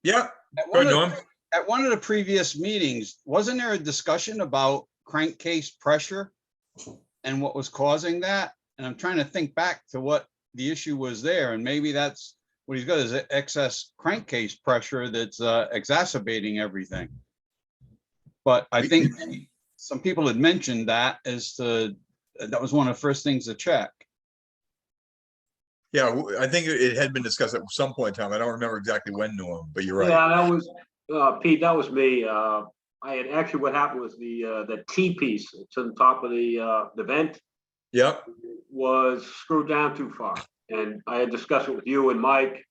yeah. at Go one, ahead, of, Norm. at one of the previous meetings, wasn't there a discussion about crankcase pressure and what was causing that? And I'm trying to think back to what the issue was there, and maybe that's what he's got is excess crankcase pressure that's exacerbating everything. But I think some people had mentioned that that was one of the first things to check. Yeah, I think it had been discussed at some point in time. I don't remember exactly when, Norm, but you're right. Yeah, that was, Pete, that was me. I had actually, what happened was the T-piece, it's on top of the vent. Yep. Was screwed down too far. And I had discussed it with you and Mike.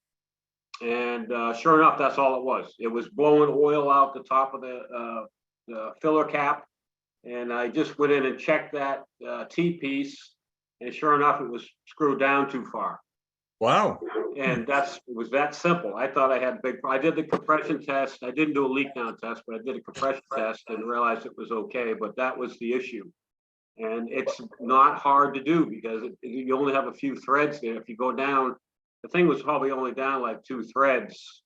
And sure enough, that's all it was. It was blowing oil out the top of the filler cap. And I just went in and checked that T-piece. And sure enough, it was screwed down too far. Wow. And it was that simple. I thought I had I did the compression test. I didn't do a leak down test, but I did a compression test and realized it was okay. But that was the issue. And it's not hard to do because you only have a few threads there. If you go down, the thing was probably only down like 2 threads.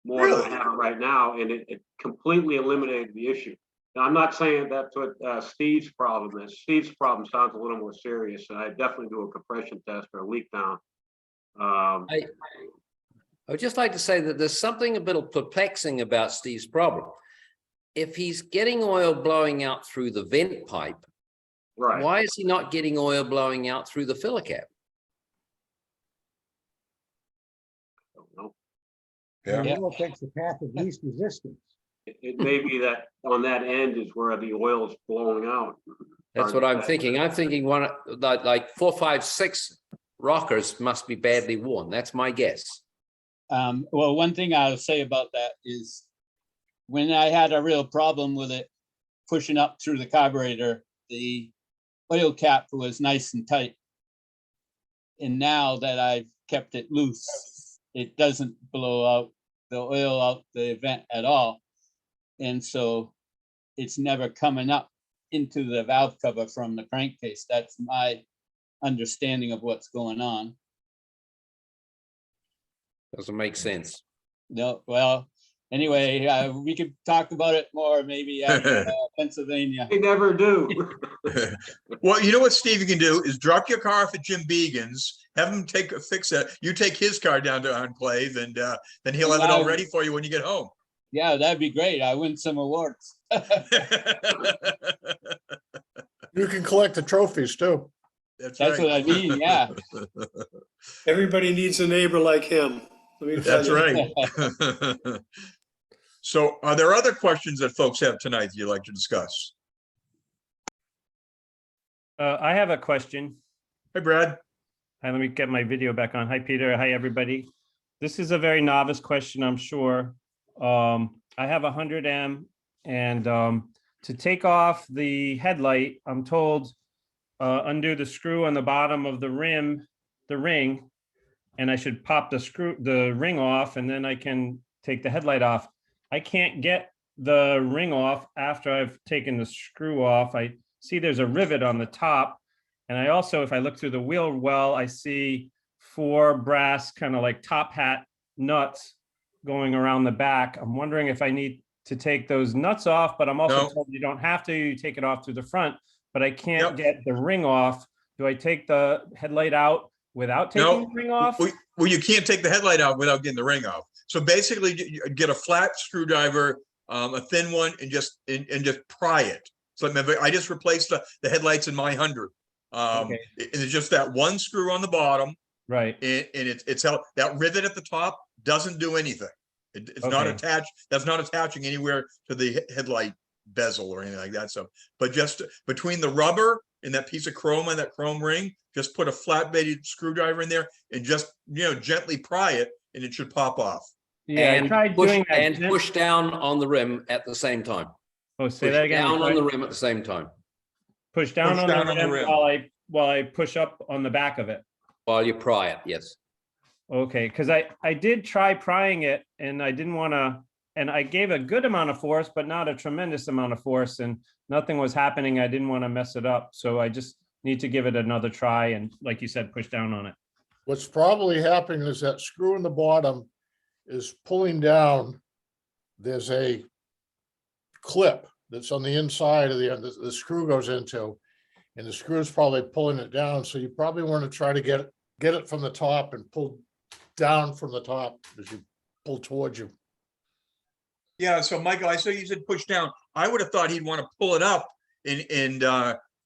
more than I Really? have it right now, and it completely eliminated the issue. Now, I'm not saying that's what Steve's problem is. Steve's problem sounds a little more serious, and I definitely do a compression test or a leak down. I would just like to say that there's something a bit perplexing about Steve's problem. If he's getting oil blowing out through the vent pipe, Right. why is he not getting oil blowing out through the filler cap? Don't know. Yeah. The oil takes the path of least resistance. It may be that on that end is where the oil is blowing out. That's what I'm thinking. I'm thinking one like 4, 5, 6 rockers must be badly worn. That's my guess. Well, one thing I'll say about that is when I had a real problem with it pushing up through the carburetor, the oil cap was nice and tight. And now that I've kept it loose, it doesn't blow out the oil out the vent at all. And so it's never coming up into the valve cover from the crankcase. That's my understanding of what's going on. Doesn't make sense. No, well, anyway, we could talk about it more maybe after Pennsylvania. They never do. Well, you know what, Steve, you can do is drop your car off at Jim Beegan's, have him fix it. You take his car down to Enclave, and then he'll have it all ready for you when you get home. Yeah, that'd be great. I win some awards. You can collect the trophies too. That's what I mean, yeah. Everybody needs a neighbor like him. Let me tell That's you. right. So are there other questions that folks have tonight that you'd like to discuss? I have a question. Hey, Brad. Hi, let me get my video back on. Hi, Peter. Hi, everybody. This is a very novice question, I'm sure. I have a 100M, and to take off the headlight, I'm told undo the screw on the bottom of the ring, and I should pop the ring off, and then I can take the headlight off. I can't get the ring off after I've taken the screw off. I see there's a rivet on the top. And I also, if I look through the wheel well, I see 4 brass kind of like top hat nuts going around the back. I'm wondering if I need to take those nuts off, but I'm also told you don't have to, you take it off through the front, but I can't get the ring off. Do I take the headlight out without taking the ring off? Well, you can't take the headlight out without getting the ring off. So basically you get a flat screwdriver, a thin one, and just pry it. So I just replaced the headlights in my 100. And it's just that one screw on the bottom, right? And it's held. That rivet at the top doesn't do anything. It's not attached. That's not attaching anywhere to the headlight bezel or anything like that. So, but just between the rubber and that piece of chrome and that chrome ring, just put a flat bladed screwdriver in there and just gently pry it, and it should pop off. Yeah, and I tried push, doing that. And push down on the rim at the same time. Oh, say that again. Down on the rim at the same time. Push down on the rim while I push up on the back of it. While you pry it, yes. Okay, because I did try prying it, and I didn't want to, and I gave a good amount of force, but not a tremendous amount of force, and nothing was happening. I didn't want to mess it up. So I just need to give it another try. And like you said, push down on it. What's probably happening is that screw in the bottom is pulling down. There's a clip that's on the inside of the screw goes into, and the screw is probably pulling it down. So you probably want to try to get it from the top and pull down from the top as you pull towards you. Yeah. So Michael, I saw you said push down. I would have thought he'd want to pull it up and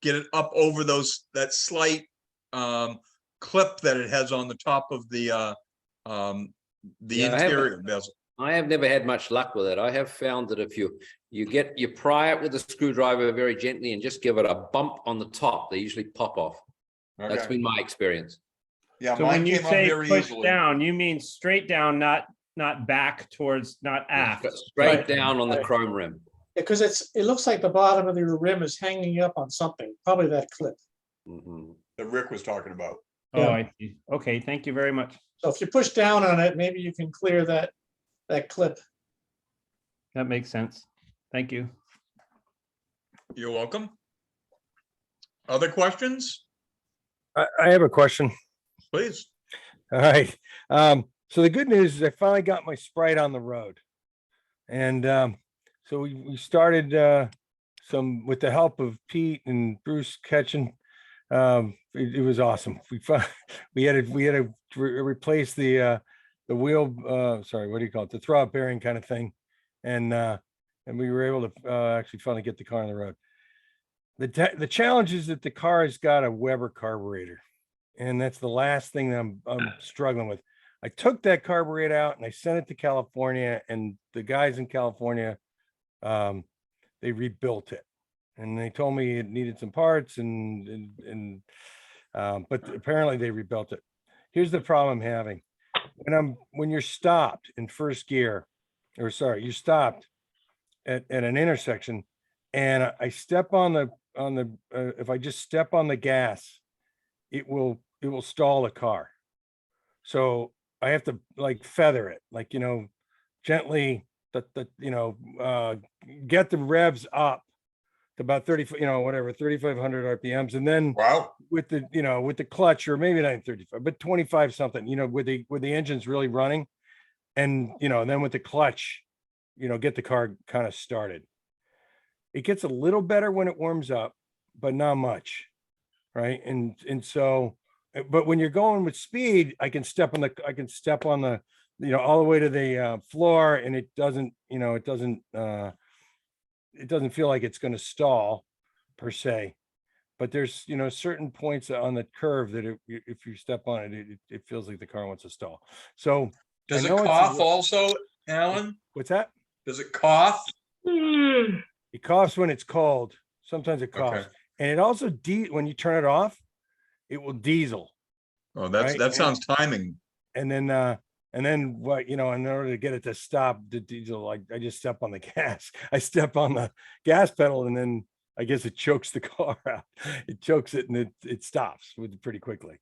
get it up over that slight clip that it has on the top of the interior bezel. I have never had much luck with it. I have found that if you pry it with a screwdriver very gently and just give it a bump on the top, they usually pop off. Okay. That's been my experience. Yeah, So when you say push down, you mean straight down, not back towards, not aft. Straight down on the chrome rim. Because it looks like the bottom of your rim is hanging up on something, probably that clip. That Rick was talking about. Oh, I see. Okay, thank you very much. So if you push down on it, maybe you can clear that clip. That makes sense. Thank you. You're welcome. Other questions? I have a question. Please. All right. So the good news is I finally got my Sprite on the road. And so we started some with the help of Pete and Bruce Ketchen. It was awesome. We had to replace the wheel, sorry, what do you call it? The throw bearing kind of thing. And we were able to actually finally get the car on the road. The challenge is that the car has got a Weber carburetor, and that's the last thing that I'm struggling with. I took that carburetor out and I sent it to California, and the guys in California, they rebuilt it, and they told me it needed some parts but apparently they rebuilt it. Here's the problem I'm having. When you're stopped in first gear, or sorry, you're stopped at an intersection, and I step on the if I just step on the gas, it will stall the car. So I have to like feather it, like, gently, get the revs up to about 30, 3,500 RPMs. And then Wow. with the clutch, or maybe not 35, but 25 something, where the engine's really running. And, then with the clutch, get the car kind of started. It gets a little better when it warms up, but not much. Right. And so, but when you're going with speed, I can step on the, all the way to the floor, and it doesn't feel like it's going to stall per se. But there's, certain points on the curve that if you step on it, it feels like the car wants to stall. So Does it cough also, Alan? What's that? Does it cough? It coughs when it's cold. Sometimes it coughs. Okay. And it also, when you turn it off, it will diesel. Oh, right? that sounds timing. And then what, in order to get it to stop the diesel, I just step on the gas. I step on the gas pedal, and then I guess it chokes the car out. It chokes it, and it stops pretty quickly.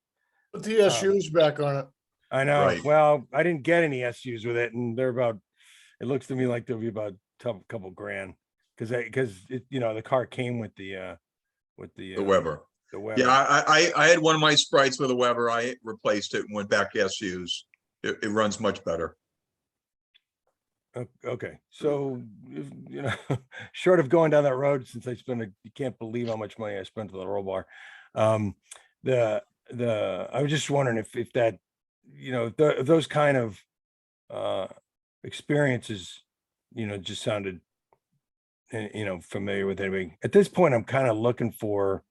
Put the SUs back on it. I know. Right. Well, I didn't get any SUs with it, and it looks to me like they'll be about a couple grand, because the car came with the Weber. The Weber. Yeah, I had one of my Sprites with a Weber. I replaced it and went back to SUs. It runs much better. Okay, so short of going down that road, since you can't believe how much money I spent on the roll bar. I was just wondering if that, those kind of experiences, just sounded, familiar with anybody. At this point, I'm kind of looking for,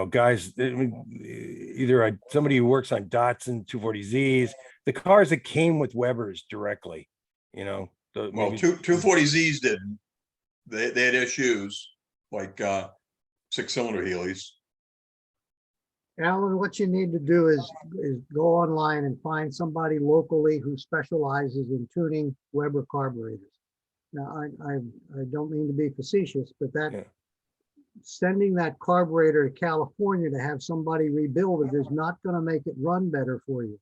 guys, either somebody who works on Datsun 240Zs, the cars that came with Webers directly, Well, 240Zs didn't. They had issues like 6-cylinder Heelys. Alan, what you need to do is go online and find somebody locally who specializes in tuning Weber carburetors. Now, I don't mean to be facetious, but sending that carburetor to California to have somebody rebuild it is not going to make it run better for you,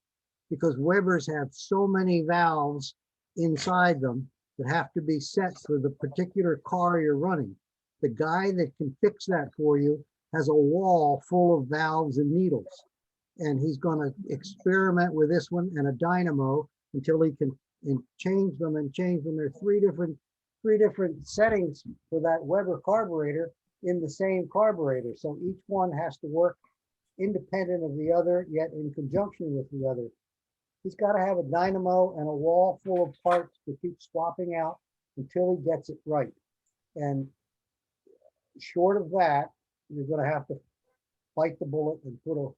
because Webers have so many valves inside them that have to be set for the particular car you're running. The guy that can fix that for you has a wall full of valves and needles, and he's going to experiment with this one and a dynamo until he can change them. There are three different settings for that Weber carburetor in the same carburetor, so each one has to work independent of the other, yet in conjunction with the other. He's got to have a dynamo and a wall full of parts to keep swapping out until he gets it right. And short of that, you're going to have to bite the bullet and put a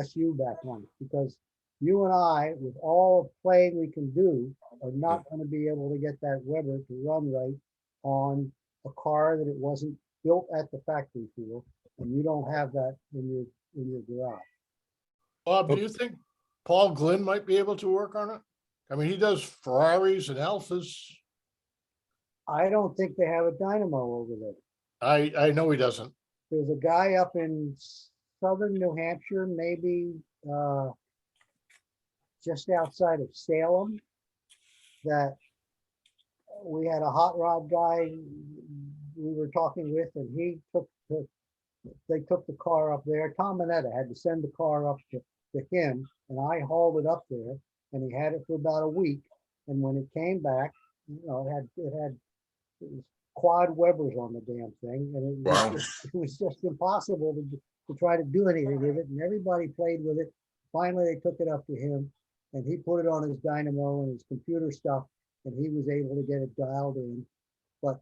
SU back on it, because you and I, with all the playing we can do, are not going to be able to get that Weber to run right on a car that it wasn't built at the factory for, and you don't have that in your garage. Bob, do you think Paul Glynn might be able to work on it? I mean, he does Ferraris and Alphas. I don't think they have a dynamo over there. I know he doesn't. There's a guy up in southern New Hampshire, maybe just outside of Salem, that we had a hot rod guy we were talking with, and they took the car up there. Tom Minetta had to send the car up to him, and I hauled it up there, and he had it for about a week. And when it came back, you know, it was quad Webers on the damn thing, and Wow. it was just impossible to try to do anything with it. And everybody played with it. Finally, they took it up to him, and he put it on his dynamo and his computer stuff, and he was able to get it dialed in. But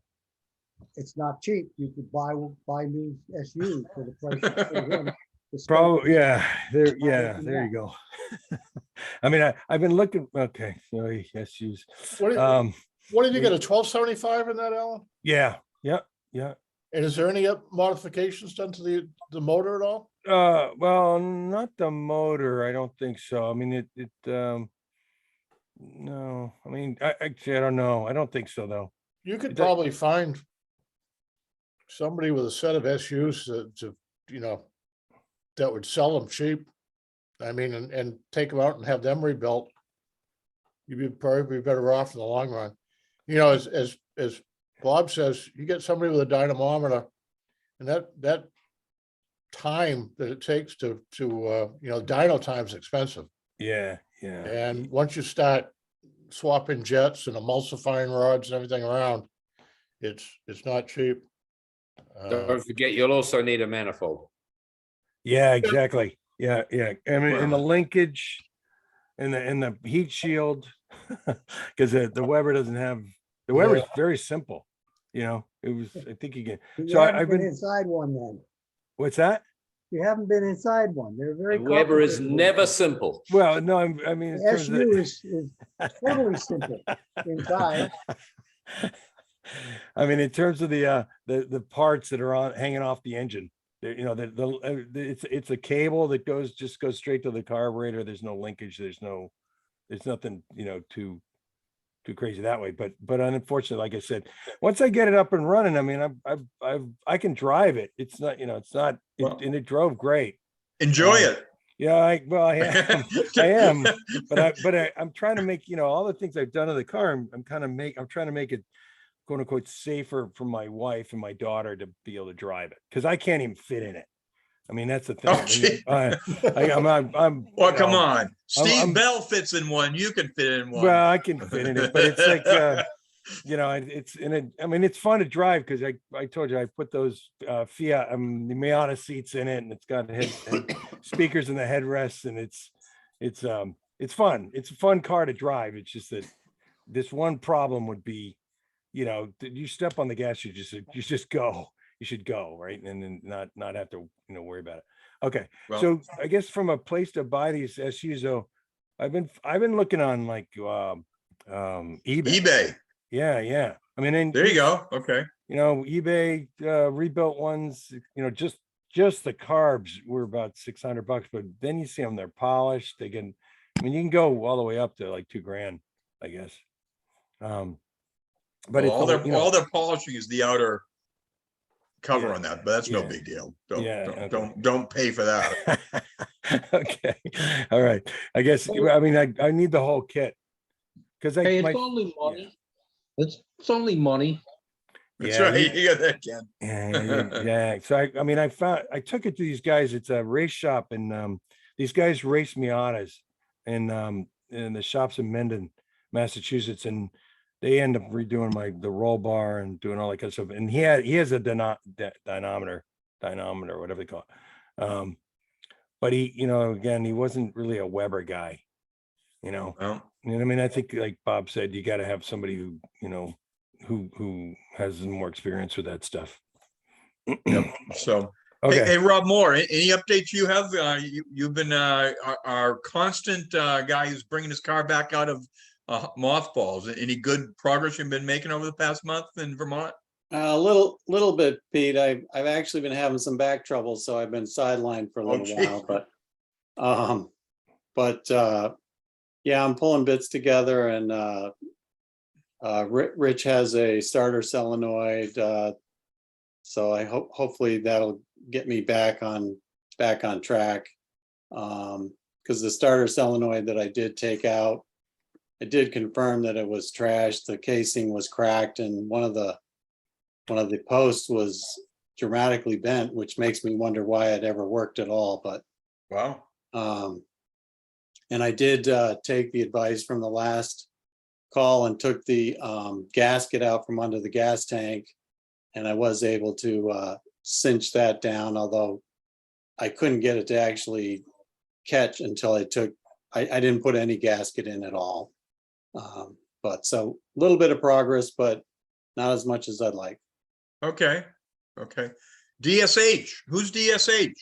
it's not cheap. You could buy new SUs for the price. Probably, yeah, there you go. I mean, I've been looking, okay, so yes, use. What did you get, a 1275 in that, Alan? Yeah. And is there any modifications done to the motor at all? Well, not the motor, I don't think so. I mean, no, I mean, actually, I don't know. I don't think so, though. You could probably find somebody with a set of SUs to you know, that would sell them cheap. I mean, and take them out and have them rebuilt. You'd be probably better off in the long run. You know, as Bob says, you get somebody with a dynamometer, and that time that it takes to you know, dyno time's expensive. Yeah. And once you start swapping jets and emulsifying rods and everything around, it's not cheap. Don't forget, you'll also need a manifold. Yeah, exactly. Yeah. I mean, and the linkage and the heat shield, because the Weber doesn't have, the Weber's very simple. You know, it was, I think you can. So I've been inside one then. What's that? You haven't been inside one. They're very. The Weber is complicated. never simple. Well, no, I mean, in terms of SU is totally simple inside. I mean, in terms of the parts that are hanging off the engine, you know, it's a cable that just goes straight to the carburetor. There's no linkage. There's nothing, you know, too crazy that way. But unfortunately, like I said, once I get it up and running, I mean, I can drive it. It's not, you know, and it drove great. Enjoy it. Yeah, I am, but I'm trying to make, you know, all the things I've done to the car. I'm trying to make it, quote unquote, safer for my wife and my daughter to be able to drive it, because I can't even fit in it. I mean, that's the thing. Oh, gee. I'm Well, come on. Steve Bell fits in one. You can fit in one. Well, I can fit in it, but it's like, you know, I mean, it's fun to drive, because I told you I put those Fiat the Miata seats in it, and it's got speakers in the headrests, and it's fun. It's a fun car to drive. It's just that this one problem would be, you know, you step on the gas, you just go. You should go, right, and then not have to, you know, worry about it. Okay, Well, so I guess from a place to buy these SUs, though, I've been looking on like eBay. Yeah. I mean, there you go. Okay. You know, eBay rebuilt ones. You know, just the carbs were about $600, but then you see them, they're polished. I mean, you can go all the way up to like $2,000, I guess. But Well, it's all their polishing is the outer cover Yeah. on that, but that's no Yeah. big deal. Okay. Don't pay for that. Okay, all right. I guess, I mean, I need the whole kit, because Hey, it's only money. It's only money. That's Yeah, right. You got that, Ken. yeah. So I mean, I took it to these guys. It's a race shop, and these guys race Miatas, and the shops in Mendon, Massachusetts, and they end up redoing the roll bar and doing all that kind of stuff. And he has a dynamometer, whatever they call it. But he, you know, again, he wasn't really a Weber guy, you know. Well, And I mean, I think, like Bob said, you got to have somebody who, you know, who has more experience with that stuff. yep. So, Okay. hey, Rob Moore, any updates you have? You've been our constant guy who's bringing his car back out of mothballs. Any good progress you've been making over the past month in Vermont? A little bit, Pete. I've actually been having some back trouble, so I've been sidelined for a little while. But yeah, I'm pulling bits together, and Rich has a starter solenoid, so I hopefully that'll get me back on track. Because the starter solenoid that I did take out, I did confirm that it was trashed. The casing was cracked, and one of the posts was dramatically bent, which makes me wonder why it ever worked at all. But Wow. And I did take the advice from the last call and took the gasket out from under the gas tank. And I was able to cinch that down, although I couldn't get it to actually catch until I didn't put any gasket in at all. But so a little bit of progress, but not as much as I'd like. Okay, okay. DSH, who's DSH?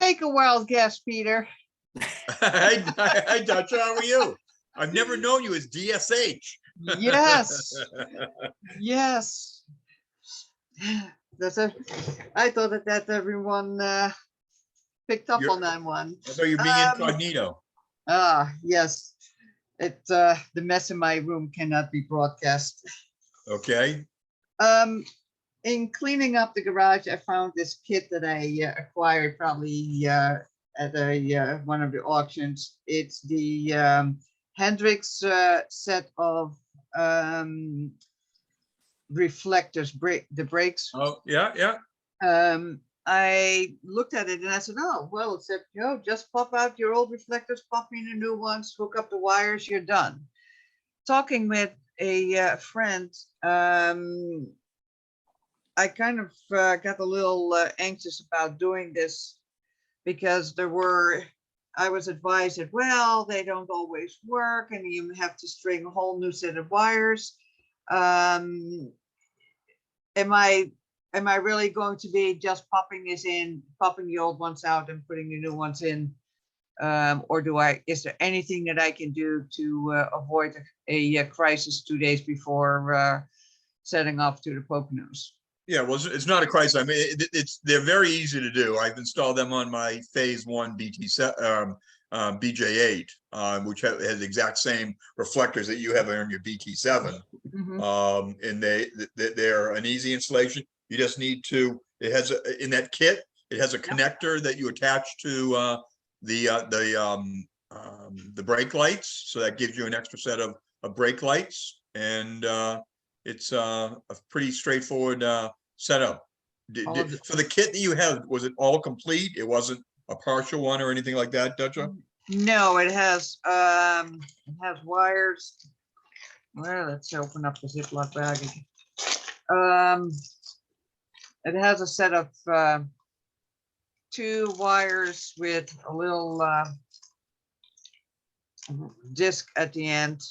Take a wild guess, Peter. Hi, Dutch, how are you? I've never known you as DSH. Yes. Yes. I thought that everyone picked up on that one. I thought you're being incognito. Yes. The mess in my room cannot be broadcast. Okay. In cleaning up the garage, I found this kit that I acquired probably at one of the auctions. It's the Hendrix set of reflectors, the brakes. Oh, yeah. I looked at it and I said, oh, well, it said, just pop out your old reflectors, pop in the new ones, hook up the wires, you're done. Talking with a friend, I kind of got a little anxious about doing this because I was advised that, well, they don't always work and you have to string a whole new set of wires. Am I really going to be just popping the old ones out and putting the new ones in? Or is there anything that I can do to avoid a crisis 2 days before setting off to the Poconos? Yeah, well, it's not a crisis. I mean, they're very easy to do. I've installed them on my Phase 1 BJ8, which has the exact same reflectors that you have on your BT7. Mhm. And they're an easy installation. You just need to. It has in that kit. It has a connector that you attach to the brake lights, so that gives you an extra set of brake lights, and it's a pretty straightforward setup. For the kit that you have, was it all complete? It wasn't a partial one or anything like that, Dutcha? No, it has wires. Well, let's open up the Ziploc bag again. It has a set of 2 wires with a little disc at the end,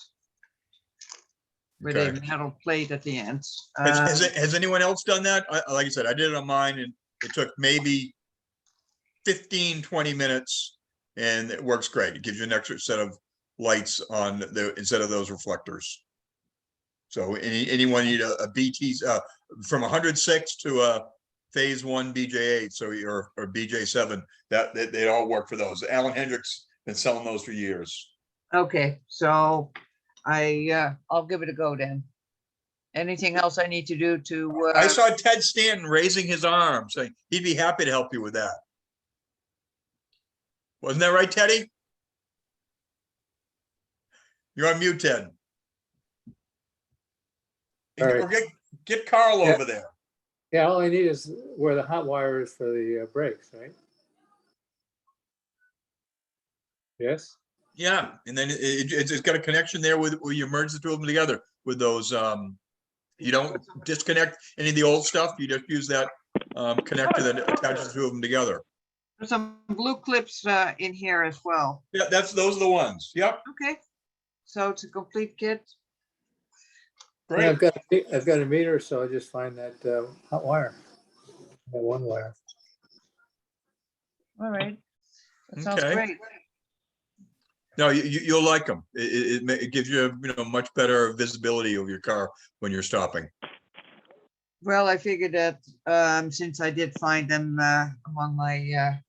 with a metal plate at the end. Has anyone else done that? Like I said, I did it on mine, and it took maybe 15-20 minutes, and it works great. It gives you an extra set of lights on instead of those reflectors. So anyone need a BT from 106 to a Phase 1 BJ8, so or BJ7, that they all work for those. Alan Hendricks been selling those for years. Okay, so I'll give it a go then. Anything else I need to do to? I saw Ted Stanton raising his arm, saying he'd be happy to help you with that. Wasn't that right, Teddy? You're on mute, Ted. All right. Or get Carl over there. Yeah, all I need is where the hot wire is for the brakes, right? Yes. Yeah, and then it's got a connection there where you merge the two of them together with those. You don't disconnect any of the old stuff. You just use that connector that attaches the two of them together. There's some blue clips in here as well. Yeah, those are the ones. Yep. Okay, so it's a complete kit. Yeah, I've got a meter, so I just find that hot wire, that one wire. All right, that sounds great. No, you'll like them. It gives you much better visibility of your car when you're stopping. Well, I figured that since I did find them among my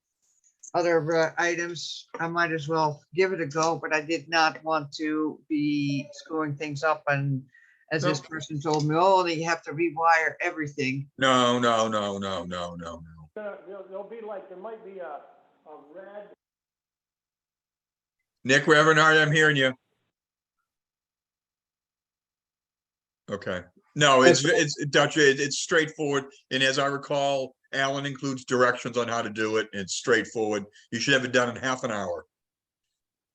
other items, I might as well give it a go, but I did not want to be screwing things up. And as this person told me, oh, you have to rewire everything. No. There'll be like, there might be a red. Nick, we're having a hard time hearing you. Okay. No, it's Dutch. It's straightforward. And as I recall, Alan includes directions on how to do it. It's straightforward. You should have it done in half an hour.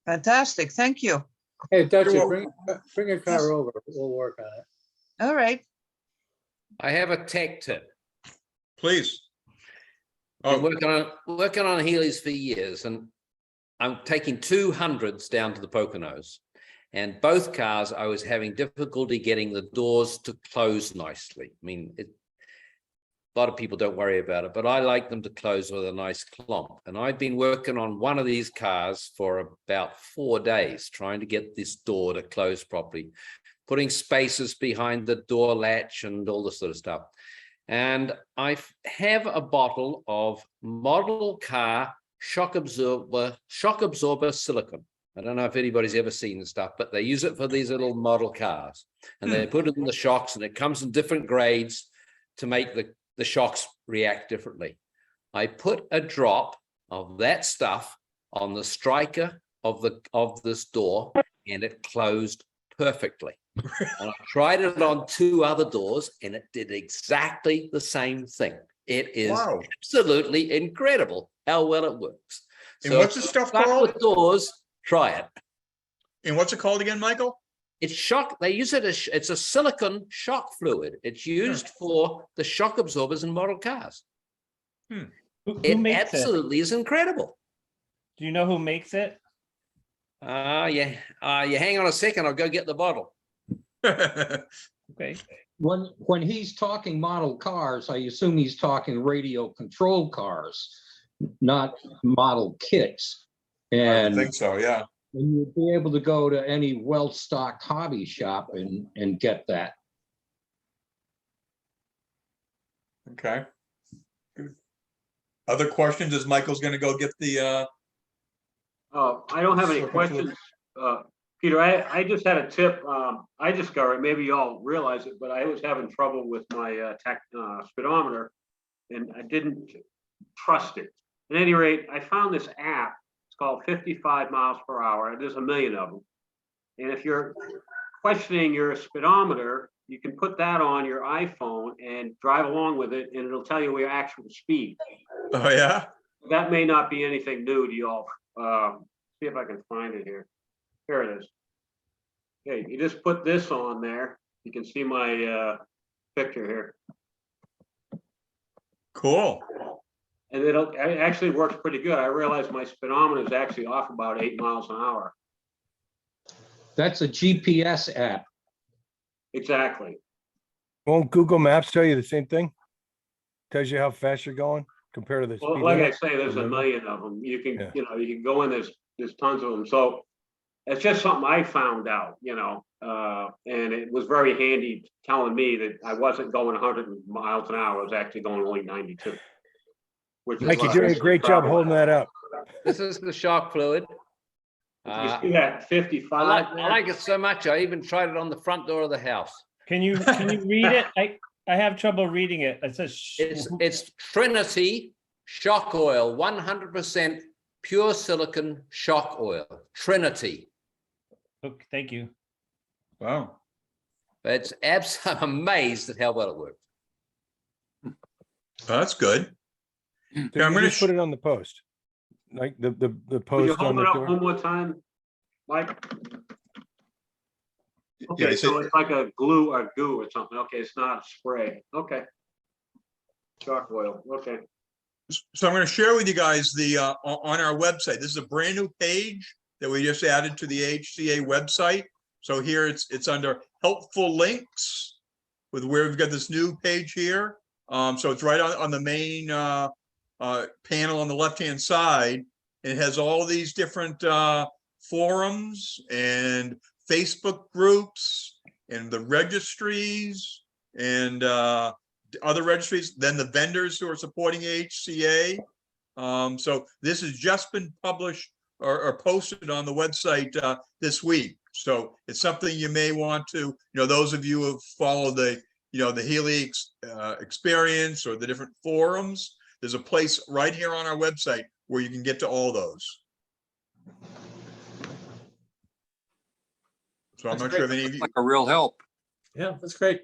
Fantastic, thank you. Hey, Dutchie, You're bring a car over. We'll work on it. All right. I have a tech tip. Please. Been Oh, working on Healy's for years, and I'm taking 200s down to the Poconos. And both cars, I was having difficulty getting the doors to close nicely. I mean, a lot of people don't worry about it, but I like them to close with a nice clomp. And I've been working on one of these cars for about 4 days, trying to get this door to close properly, putting spacers behind the door latch and all this sort of stuff. And I have a bottle of model car shock absorber silicone. I don't know if anybody's ever seen the stuff, but they use it for these little model cars, and they put it in the shocks, and it comes in different grades to make the shocks react differently. I put a drop of that stuff on the striker of this door, and it closed perfectly. And I tried it on 2 other doors, and it did exactly the same thing. It is absolutely incredible how well it works. and what's the stuff Start called? with doors, try it. And what's it called again, Michael? It's shock. They use it as it's a silicone shock fluid. It's used for the shock absorbers in model cars. Who It makes it? absolutely is incredible. Do you know who makes it? Yeah. You hang on a second. I'll go get the bottle. Okay. When he's talking model cars, I assume he's talking radio controlled cars, not model kits. I And think so, yeah. you'd be able to go to any well-stocked hobby shop and get that. Okay. Good. Other questions as Michael's gonna go get the, I don't have any So questions. Peter, I just had a tip. I discovered, maybe y'all realize it, but I was having trouble with my speedometer, and I didn't trust it. At any rate, I found this app. It's called 55 miles per hour. There's a million of them. And if you're questioning your speedometer, you can put that on your iPhone and drive along with it, and it'll tell you your actual speed. oh, yeah? That may not be anything new to y'all. See if I can find it here. Here it is. Okay, you just put this on there. You can see my picture here. Cool. And it actually works pretty good. I realized my speedometer is actually off about 8 miles an hour. That's a GPS app. Exactly. Won't Google Maps tell you the same thing? Tells you how fast you're going compared to the Well, speed like I limit? say, there's a Remember? million of them. You can, Yeah. you can go in, there's tons of them. So it's just something I found out, and it was very handy telling me that I wasn't going 100 miles an hour. I was actually going only 92. Which is Mike, you're what doing I a great job probably- holding that up. This is the shock fluid. You see that 55? I like it so much. I even tried it on the front door of the house. Can you read it? I have trouble reading it. It says It's Trinity shock oil, 100% pure silicon shock oil. Trinity. Look, thank you. Wow. It's absolutely amazed at how well it works. That's good. So Yeah, I'm you gonna just put it on the post, like the Could you post on hold the it up door. one more time, Mike? Yeah, Okay, he so said- it's like a glue or goo or something. Okay, it's not a spray. Okay. Chalk oil, okay. So I'm going to share with you guys the, on our website, this is a brand new page that we just added to the AHCA website. So here it's under helpful links with where we've got this new page here. So it's right on the main panel on the left-hand side. It has all these different forums and Facebook groups and the registries and other registries, then the vendors who are supporting AHCA. So this has just been published or posted on the website this week. So it's something you may want to, those of you who have followed the, the Healy experience or the different forums, there's a place right here on our website where you can get to all those. So I'm not sure if any of you. Like a real help. Yeah, that's great.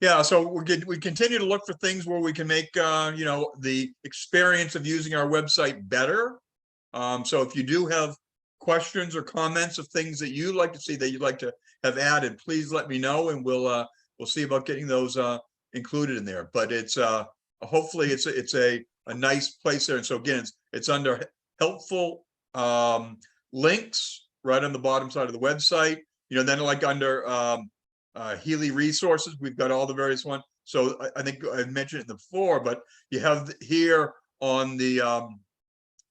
Yeah, so we continue to look for things where we can make, the experience of using our website better. So if you do have questions or comments of things that you'd like to see that you'd like to have added, please let me know, and we'll see about getting those included in there. But it's hopefully it's a nice place there. And so again, it's under helpful links right on the bottom side of the website. You know, then like under Healey resources, we've got all the various ones. So I think I mentioned it before, but you have here on the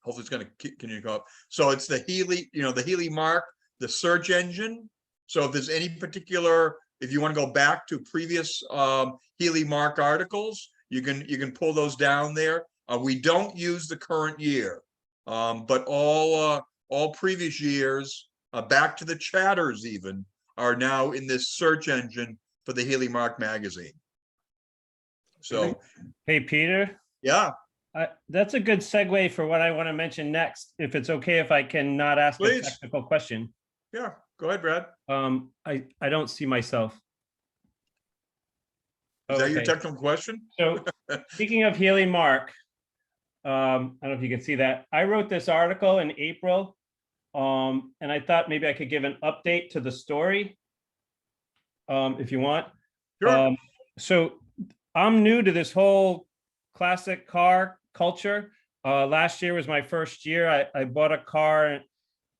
hopefully it's going to continue to go up. So it's the Healey, you know, the Healey Mark, the search engine. So if there's any particular, if you want to go back to previous Healey Mark articles, you can pull those down there. We don't use the current year, but all previous years, back to the chatters even, are now in this search engine for the Healey Mark magazine. So, Hey, Peter. yeah, that's a good segue for what I want to mention next. If it's okay, if I can not ask Please. a technical question. yeah, go ahead, Brad. I don't see myself. Is that your Okay. technical question? So speaking of Healey Mark, I don't know if you can see that. I wrote this article in April, and I thought maybe I could give an update to the story, if you want. Sure. So I'm new to this whole classic car culture. Last year was my first year. I bought a car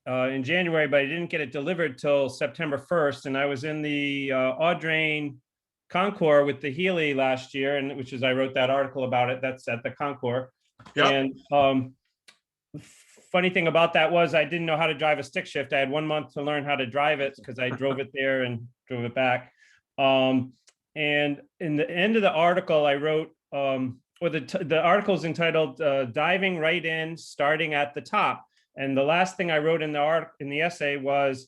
in January, but I didn't get it delivered till September 1st. And I was in the Audrain Concours with the Healey last year, and which is, I wrote that article about it. That's at the Concours. Yep. And funny thing about that was I didn't know how to drive a stick shift. I had 1 month to learn how to drive it because I drove it there and drove it back. And in the end of the article, I wrote, or the article is entitled "Diving Right In, Starting at the Top." And the last thing I wrote in the essay was,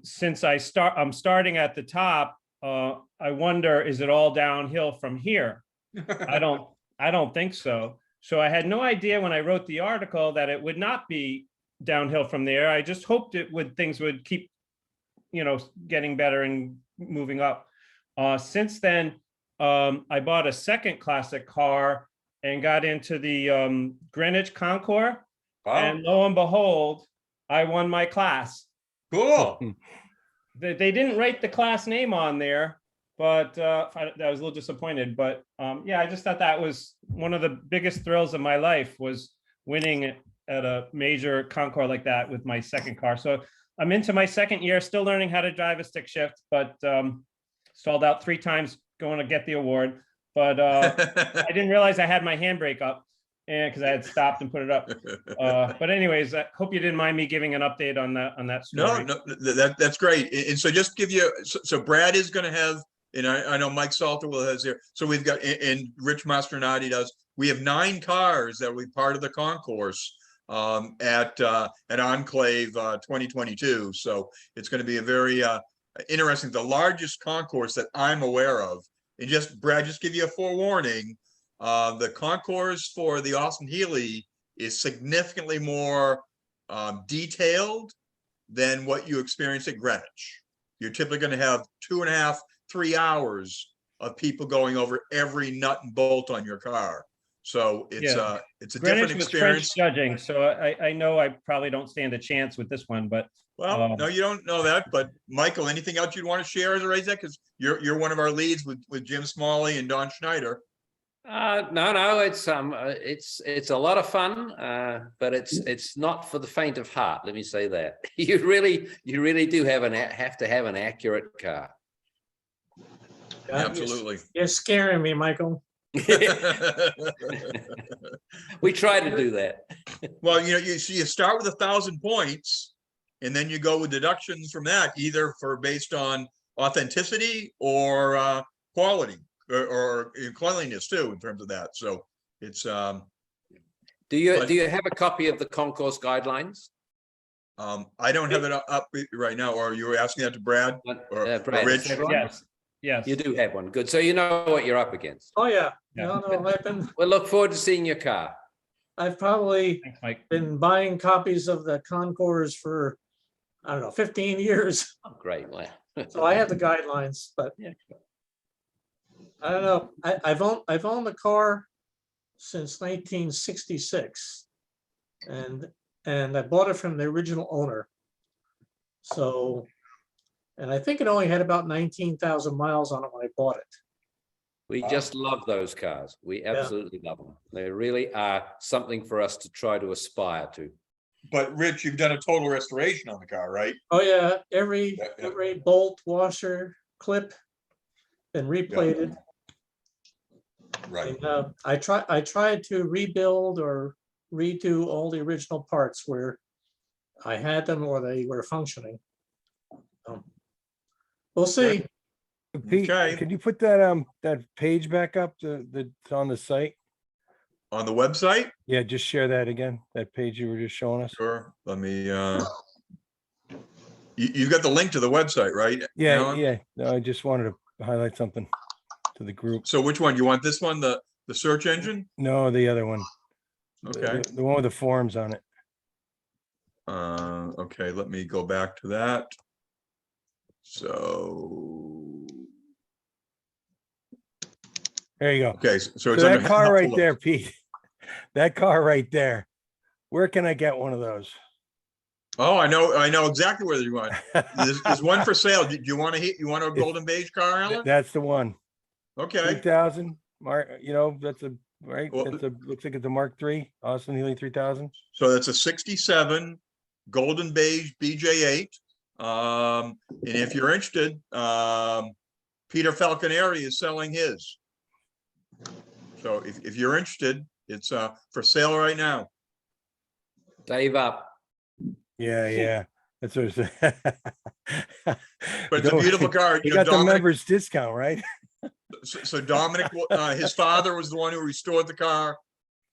since I'm starting at the top, I wonder, is it all downhill from here? I don't think so. So I had no idea when I wrote the article that it would not be downhill from there. I just hoped things would keep, getting better and moving up. Since then, I bought a second classic car and got into the Greenwich Concours. Wow. And lo and behold, I won my class. Cool. They didn't write the class name on there, but I was a little disappointed. But yeah, I just thought that was one of the biggest thrills of my life, was winning at a major concours like that with my second car. So I'm into my second year, still learning how to drive a stick shift, but stalled out 3 times going to get the award. But I didn't realize I had my handbrake up, and because I had stopped and put it up. But anyways, I hope you didn't mind me giving an update on that story. No, that's great. And so just give you, so Brad is going to have, and I know Mike Salter will have here. So we've got, and Rich Mastronati does. We have 9 cars that will be part of the concourse at Enclave 2022. So it's going to be a very interesting, the largest concourse that I'm aware of. And just, Brad, just give you a forewarning. The concourse for the Austin-Healey is significantly more detailed than what you experience at Greenwich. You're typically going to have 2.5, 3 hours of people going over every nut and bolt on your car. So it's Yeah. it's a Greenwich different was experience. French judging, so I know I probably don't stand a chance with this one, but Well, no, you don't know that, but Michael, anything else you'd want to share as a raise that? Because you're one of our leads with Jim Smalley and Don Schneider. No, it's a lot of fun, but it's not for the faint of heart. Let me say that. You really do have to have an accurate car. Absolutely. You're scaring me, Michael. We try to do that. Well, you start with 1,000 points, and then you go with deductions from that, either based on authenticity or quality or cleanliness too, in terms of that. So it's. Do you have a copy of the concourse guidelines? I don't have it up right now. Or you were asking that to Brad or Brad, Rich? Yes. You do have one. Good. So you know what you're up against. Oh, yeah. Yeah. No, We'll look forward to seeing your car. I've probably Thanks, Mike. been buying copies of the Concours for, I don't know, 15 years. Great. Well, So I have the guidelines, but yeah. I don't know. I've owned the car since 1966. And and I bought it from the original owner. So, and I think it only had about 19,000 miles on it when I bought it. We just love those cars. We absolutely love them. They really are something for us to try to aspire to. But Rich, you've done a total restoration on the car, right? Oh yeah, every Yeah. every bolt, washer, clip, been replated. Right. And I tried to rebuild or redo all the original parts where I had them or they were functioning. We'll see. Pete, Okay. could you put that that page back up that's on the site? On the website? Yeah, just share that again, that page you were just showing us. Sure. Let me, you got the link to the website, right? Yeah, Alan? yeah. No, I just wanted to highlight something to the group. So which one? You want this one, the search engine? No, the other one. Okay. The one with the forms on it. Okay, let me go back to that. So, There you go. okay, so So it's that under car right helpful there, links. Pete. That car right there. Where can I get one of those? Oh, I know exactly where you want. There's one for sale. Do you want to hit? You want a It's- golden beige car, Alan? That's the one. Okay. 3,000 Mark, you know, that's a right. Well, That's a looks like it's a Mark III Austin-Healey 3000. So that's a 67 golden beige BJ8. And if you're interested, Peter Falconeri is selling his. So if you're interested, it's for sale right now. Dave up. Yeah, yeah. That's what it's. But it's a beautiful car. You You know, got the Dominic, members discount, right? so Dominic, his father was the one who restored the car.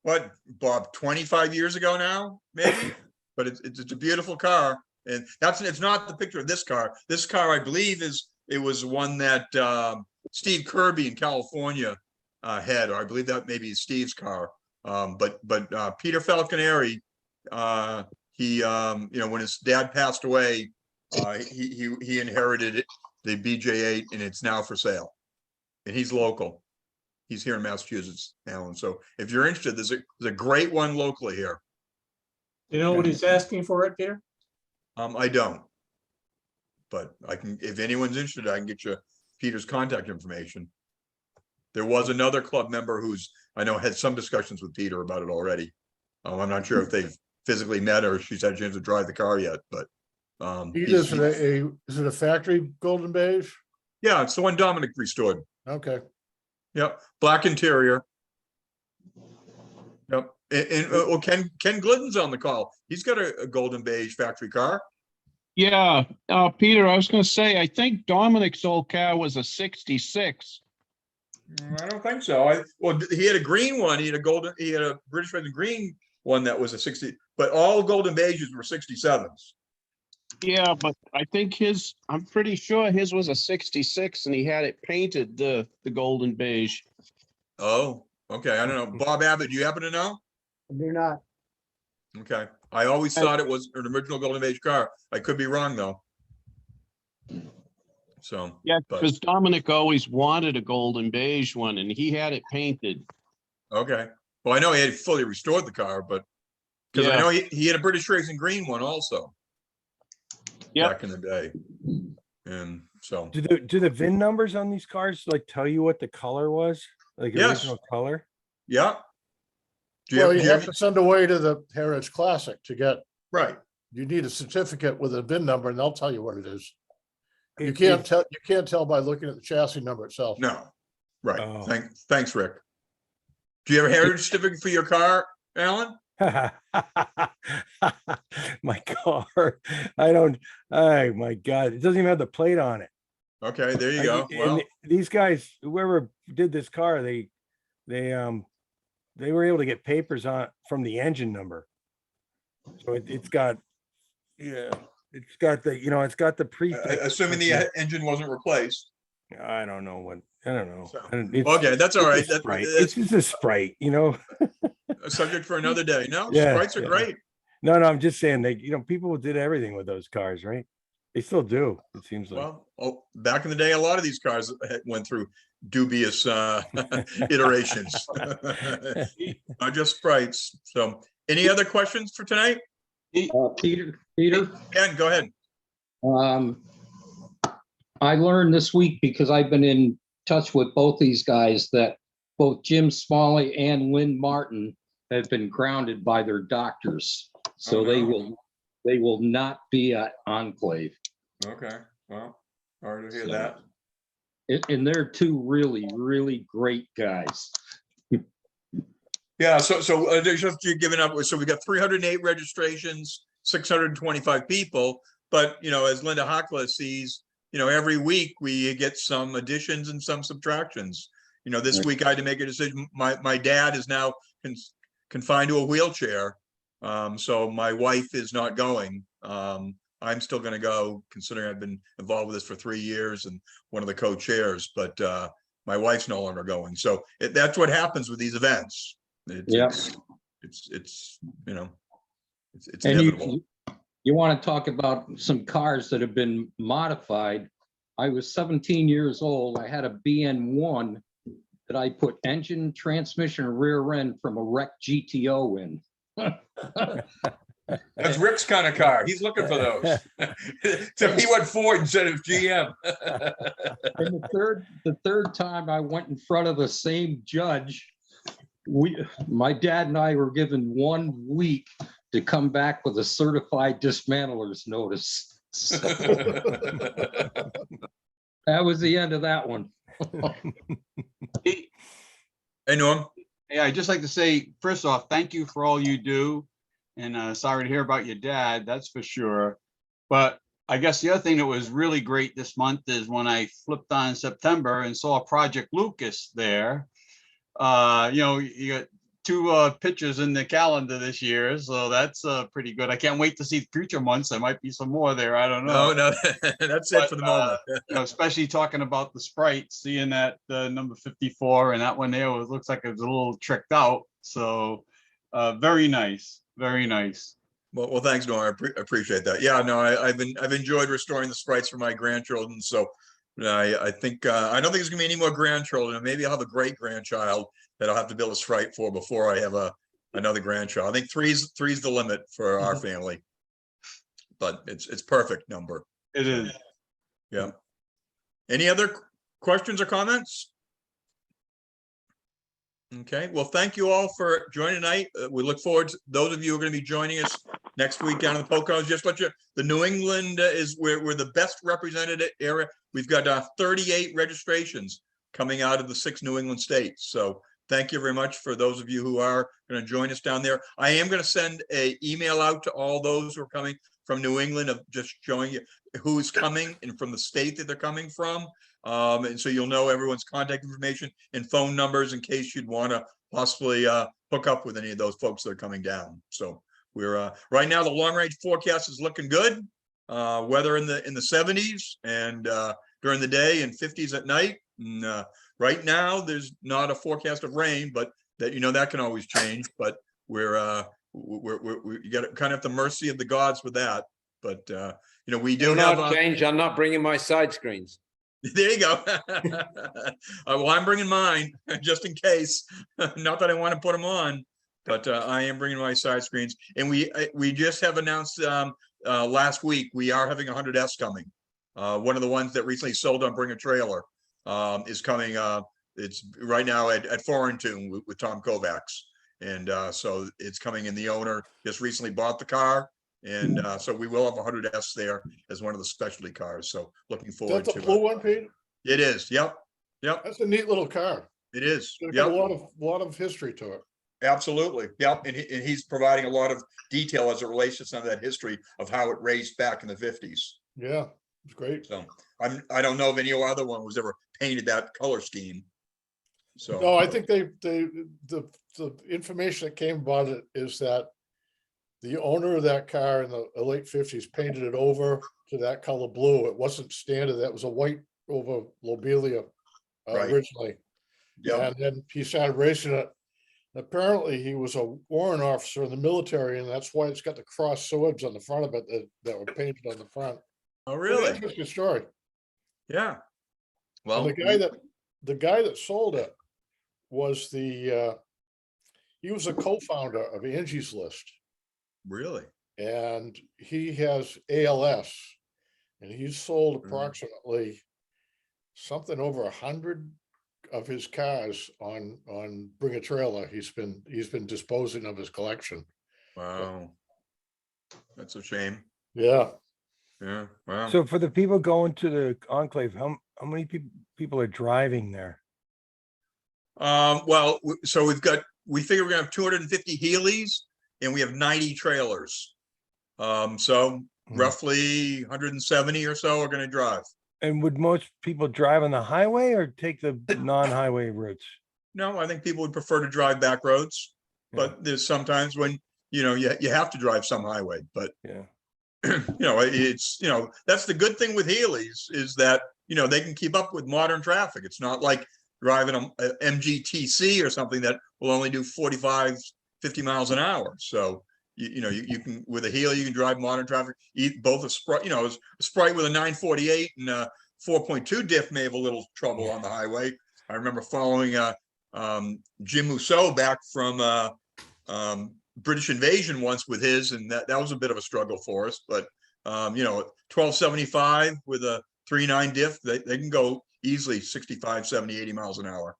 What, Bob, 25 years ago now, maybe? But it's a beautiful car. And it's not the picture of this car. This car, I believe, it was one that Steve Kirby in California had, or I believe that maybe is Steve's car. But Peter Falconeri, he you know, when his dad passed away, he inherited it, the BJ8, and it's now for sale. And he's local. He's here in Massachusetts, Alan. So if you're interested, there's a great one locally here. You know what he's asking for it, Peter? I don't. But I can, if anyone's interested, I can get you Peter's contact information. There was another club member who's, I know, had some discussions with Peter about it already. I'm not sure if they've physically met or she's had a chance to drive the car yet, but Pete, is it a factory golden beige? yeah, it's the one Dominic restored. Okay. Yep, black interior. Yep, and well, Ken Glidden's on the call. He's got a golden beige factory car. Yeah, Peter, I was going to say, I think Dominic's old car was a 66. I don't think so. Well, he had a green one. He had a British Red and green one that was a 60, but all golden beiges were 67s. Yeah, but I think I'm pretty sure his was a 66 and he had it painted the golden beige. Oh, okay. I don't know. Bob Abbott, do you happen to know? I do not. Okay. I always thought it was an original golden beige car. I could be wrong though. So. Yeah, but- because Dominic always wanted a golden beige one and he had it painted. Okay. Well, I know he had fully restored the car, but because I Yeah. know he had a British Racing green one also. Yep. Back in the day. And so, Do the VIN numbers on these cars like tell you what the color was? Like Yes. original color? yeah. Do Well, do you have to send away to the Heritage Classic to get, right. you need a certificate with a VIN number and they'll tell you what it is. You It- can't tell by looking at the chassis number itself. No. Right. Oh. Thanks, Rick. Do you have a heritage certificate for your car, Alan? My car. I don't. Oh my God! It doesn't even have the plate on it. Okay, there you go. And Well, these guys, whoever did this car, they were able to get papers on from the engine number. So it's got, yeah, it's got the, it's got the prefix. assuming the engine wasn't replaced. I don't know what. I don't know. So, It's- okay, that's all it's right. a Sprite. It's just a Sprite, A subject for another day. No, Yeah, Sprites are yeah. great. No, I'm just saying people did everything with those cars, right? They still do. It seems like. Well, back in the day, a lot of these cars went through dubious iterations. Not just Sprites. So any other questions for tonight? Peter, Ken, go ahead. I learned this week because I've been in touch with both these guys that both Jim Smalley and Lynn Martin have been grounded by their doctors. So Oh, no. they will not be at Enclave. Okay, well, sorry to hear So- that. And they're two really, really great guys. Yeah, so there's just you're giving up. So we got 308 registrations, 625 people. But as Linda Hockla sees, every week we get some additions and some subtractions. This week I had to make a decision. My dad is now confined to a wheelchair, so my wife is not going. I'm still going to go, considering I've been involved with this for 3 years and one of the co-chairs. But my wife's no longer going. So that's what happens with these events. It's And inevitable. you want to talk about some cars that have been modified. I was 17 years old. I had a BN1 that I put engine, transmission, and rear end from a wrecked GTO in. That's Rick's kind of car. He's looking for those. So he went Ford instead of GM. And the third time I went in front of the same judge, my dad and I were given 1 week to come back with a certified dismantler's notice. So that was the end of that one. Hey, Norm. Yeah, I'd just like to say, first off, thank you for all you do. And sorry to hear about your dad, that's for sure. But I guess the other thing that was really great this month is when I flipped on September and saw Project Lucas there. You got 2 pictures in the calendar this year, so that's pretty good. I can't wait to see future months. There might be some more there. I don't know. No, that's it for the moment. Especially talking about the Sprite, seeing that number 54 and that one there looks like it was a little tricked out. So very nice, very nice. Well, thanks, Norm. I appreciate that. Yeah, no, I've enjoyed restoring the Sprites for my grandchildren. So I think I don't think there's gonna be any more grandchildren. Maybe I'll have a great grandchild that I'll have to build a Sprite for before I have another grandchild. I think three's the limit for our family, but it's perfect number. It is. Yeah. Any other questions or comments? Okay, well, thank you all for joining tonight. We look forward to those of you who are going to be joining us next week down in the Poconos. Just let you, the New England is where we're the best represented area. We've got 38 registrations coming out of the 6 New England states. So thank you very much for those of you who are going to join us down there. I am going to send an email out to all those who are coming from New England of just showing you who's coming and from the state that they're coming from. And so you'll know everyone's contact information and phone numbers in case you'd want to possibly hook up with any of those folks that are coming down. So we're right now, the long range forecast is looking good. Weather in the 70s and during the day and 50s at night. And, right now, there's not a forecast of rain, but that can always change. But we got kind of at the mercy of the gods with that. But we do have change. I'm not bringing my side screens. There you go. Well, I'm bringing mine just in case. Not that I want to put them on, but I am bringing my side screens. And we just have announced last week we are having 100S coming. One of the ones that recently sold on Bring a Trailer is coming. It's right now at Foreign Tune with Tom Kovacs, and so it's coming. And the owner just recently bought the car. And so we will have 100S there as one of the specialty cars. So looking forward to it. That's the blue one, Pete? It is. Yep. That's a neat little car. It is. It's got a lot of history to it. Absolutely. Yep. And he's providing a lot of detail as it relates to some of that history of how it raced back in the 50s. Yeah, it's great. So I don't know of any other one was ever painted that color scheme. So no, I think the information that came about it is that the owner of that car in the late 50s painted it over to that color blue. It wasn't standard. That was a white over lobelia originally. Yeah. And then he started racing it. Apparently he was a warrant officer in the military, and that's why it's got the cross swords on the front of it that were painted on the front. Oh, really? Interesting story. Yeah. Well, and the guy that sold it was he was a co-founder of Angie's List. Really? and he has ALS, and he's sold Mm. approximately something over 100 of his cars on Bring a Trailer. He's been disposing of his collection. Wow. That's a shame. Yeah. Yeah, wow. So for the people going to the enclave, how many people are driving there? Well, so we figure we're gonna have 250 Heelys and we have 90 trailers. So roughly 170 or so are gonna drive. And would most people drive on the highway or take the non-highway routes? No, I think people would prefer to drive back roads, but there's sometimes when, you have to drive some highway, but Yeah. it's, that's the good thing with Heelys is that, they can keep up with modern traffic. It's not like driving a MGTC or something that will only do 45, 50 miles an hour. So, you can, with a Heely, you can drive modern traffic, both a Sprite, a Sprite with a 948 and a 4.2 diff may have a little trouble on the highway. I remember following Jim Musso back from British Invasion once with his, and that was a bit of a struggle for us. But 1275 with a 3.9 diff, they can go easily 65, 70, 80 miles an hour.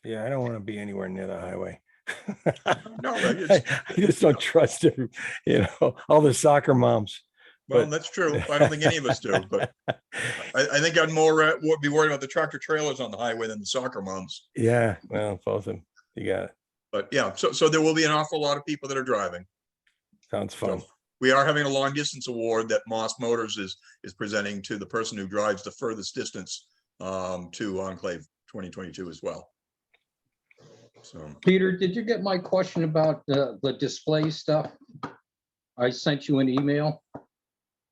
Yeah, I don't want to be anywhere near the highway. No, I just don't trust it, all the soccer moms. Well, But- that's true. I don't think any of us do, but I think I'd more would be worried about the tractor trailers on the highway than the soccer moms. Yeah, well, both of them. You got it. But yeah, so there will be an awful lot of people that are driving. Sounds fun. So we are having a long distance award that Moss Motors is presenting to the person who drives the furthest distance to Enclave 2022 as well. So Peter, did you get my question about the display stuff? I sent you an email.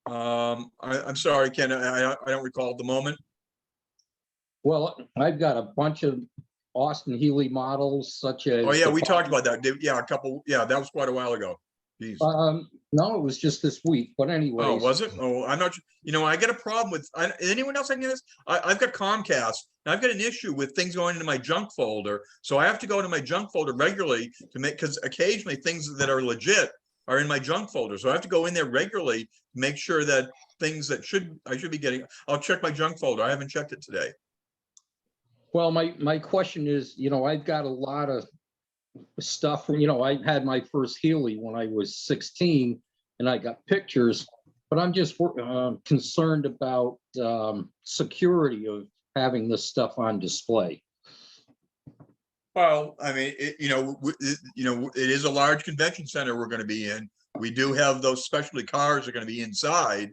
I'm sorry, Ken, I don't recall at the moment. Well, I've got a bunch of Austin-Healey models such as. Oh, yeah, the we talked about that. Yeah, that was quite a while ago. Jeez. No, it was just this week, but anyway. Oh, was it? Oh, I'm not, I got a problem with, anyone else I can get this? I've got Comcast, and I've got an issue with things going into my junk folder. So I have to go to my junk folder regularly to because occasionally things that are legit are in my junk folder. So I have to go in there regularly to make sure that things that I should be getting, I'll check my junk folder. I haven't checked it today. Well, my question is, I've got a lot of stuff, I had my first Healy when I was 16 and I got pictures, but I'm just concerned about security of having this stuff on display. Well, I mean, it is a large convention center we're going to be in. We do have those specialty cars are going to be inside.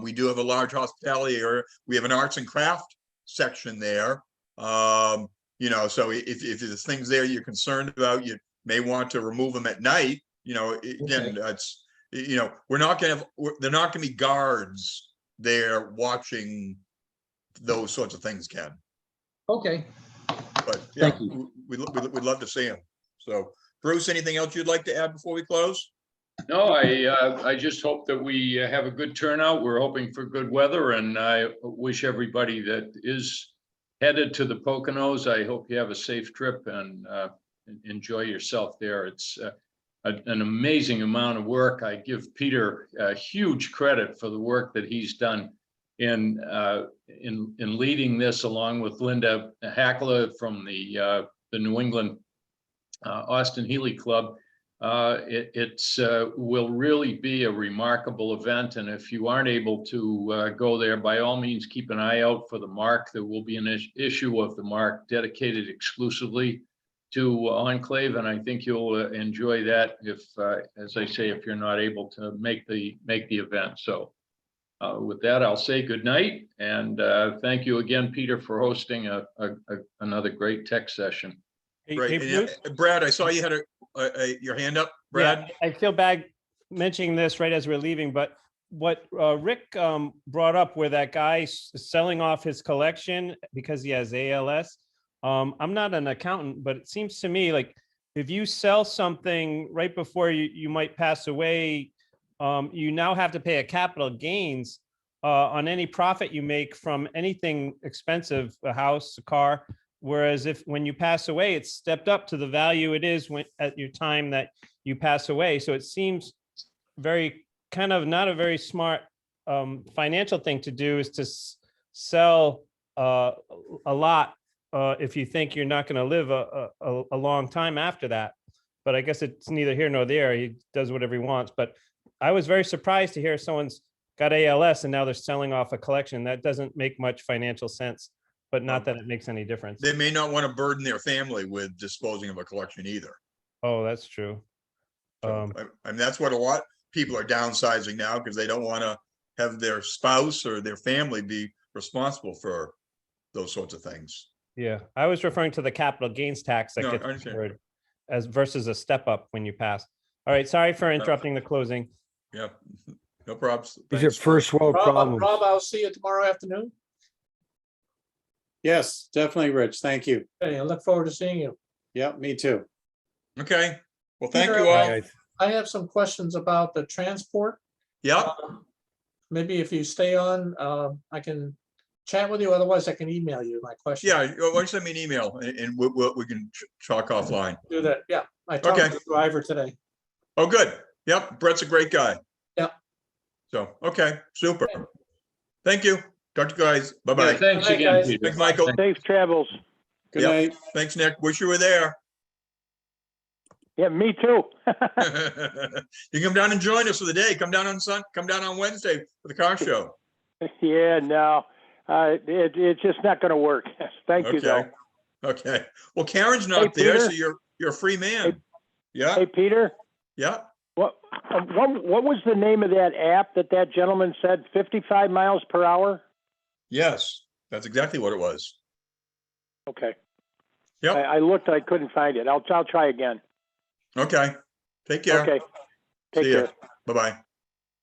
We do have a large hospitality area. We have an arts and craft section there. So if there's things there you're concerned about, you may want to remove them at night. Again, that's, they're not going to be guards there watching those sorts of things, Ken. Okay. But yeah, Thank you. we'd love to see them. So Bruce, anything else you'd like to add before we close? No, I just hope that we have a good turnout. We're hoping for good weather, and I wish everybody that is headed to the Poconos, I hope you have a safe trip and enjoy yourself there. It's an amazing amount of work. I give Peter huge credit for the work that he's done in leading this, along with Linda Hackler from the New England Austin-Healey Club. It's will really be a remarkable event, and if you aren't able to go there, by all means keep an eye out for the mark. There will be an issue of the mark dedicated exclusively to Enclave, and I think you'll enjoy that if, as I say, if you're not able to make the event. So with that, I'll say good night, and thank you again, Peter, for hosting another great tech session. Great. And, Brad, I saw you had your hand up, Brad. Yeah, I feel bad mentioning this right as we're leaving, but what Rick brought up where that guy selling off his collection because he has ALS. I'm not an accountant, but it seems to me like if you sell something right before you might pass away, you now have to pay a capital gains on any profit you make from anything expensive, a house, a car. Whereas when you pass away, it's stepped up to the value it is at your time that you pass away. So it seems very kind of not a very smart financial thing to do is to sell a lot if you think you're not going to live a long time after that. But I guess it's neither here nor there. He does whatever he wants. But I was very surprised to hear someone's got ALS and now they're selling off a collection. That doesn't make much financial sense, but not that it makes any difference. They may not want to burden their family with disposing of a collection either. Oh, that's true. So, I mean, that's what a lot of people are downsizing now because they don't want to have their spouse or their family be responsible for those sorts of things. Yeah, I was referring to the capital gains tax that No, I gets understand. deferred as versus a step up when you pass. All right, sorry for interrupting the closing. Yeah, no problems. These are Thanks. first world Rob, problems. Rob, I'll see you tomorrow afternoon. Yes, definitely, Rich. Thank you. Okay, I look forward to seeing you. Yep, me too. Okay, well, thank Peter, you all. Guys. I have some questions about the transport. Yep, Maybe if you stay on, I can chat with you. Otherwise, I can email you my question. yeah, why don't you send me an email and we can talk offline. Do that. Yeah, I talked Okay. to the driver today. Oh, good. Yep, Brett's a great guy. Yep. So, okay, super. Thank you. Talk to you guys. Yeah, Bye-bye. thanks Bye, again, guys. Peter. Thanks, Michael. Safe travels. Good Yep. night. Thanks, Nick. Wish you were there. Yeah, me too. You can come down and join us for the day. Come down on Wednesday for the car show. Yeah, no, it's just not gonna work. Thank you, though. Okay. Okay. Well, Karen's not Hey, there, so Peter. you're a free man. Yeah, Hey, Peter, yeah. what was the name of that app that gentleman said, 55 miles per hour? Yes, that's exactly what it was. Okay. Yep. I looked, I couldn't find it. I'll try again. Okay. Take care. Okay. Take See ya. care. Bye-bye.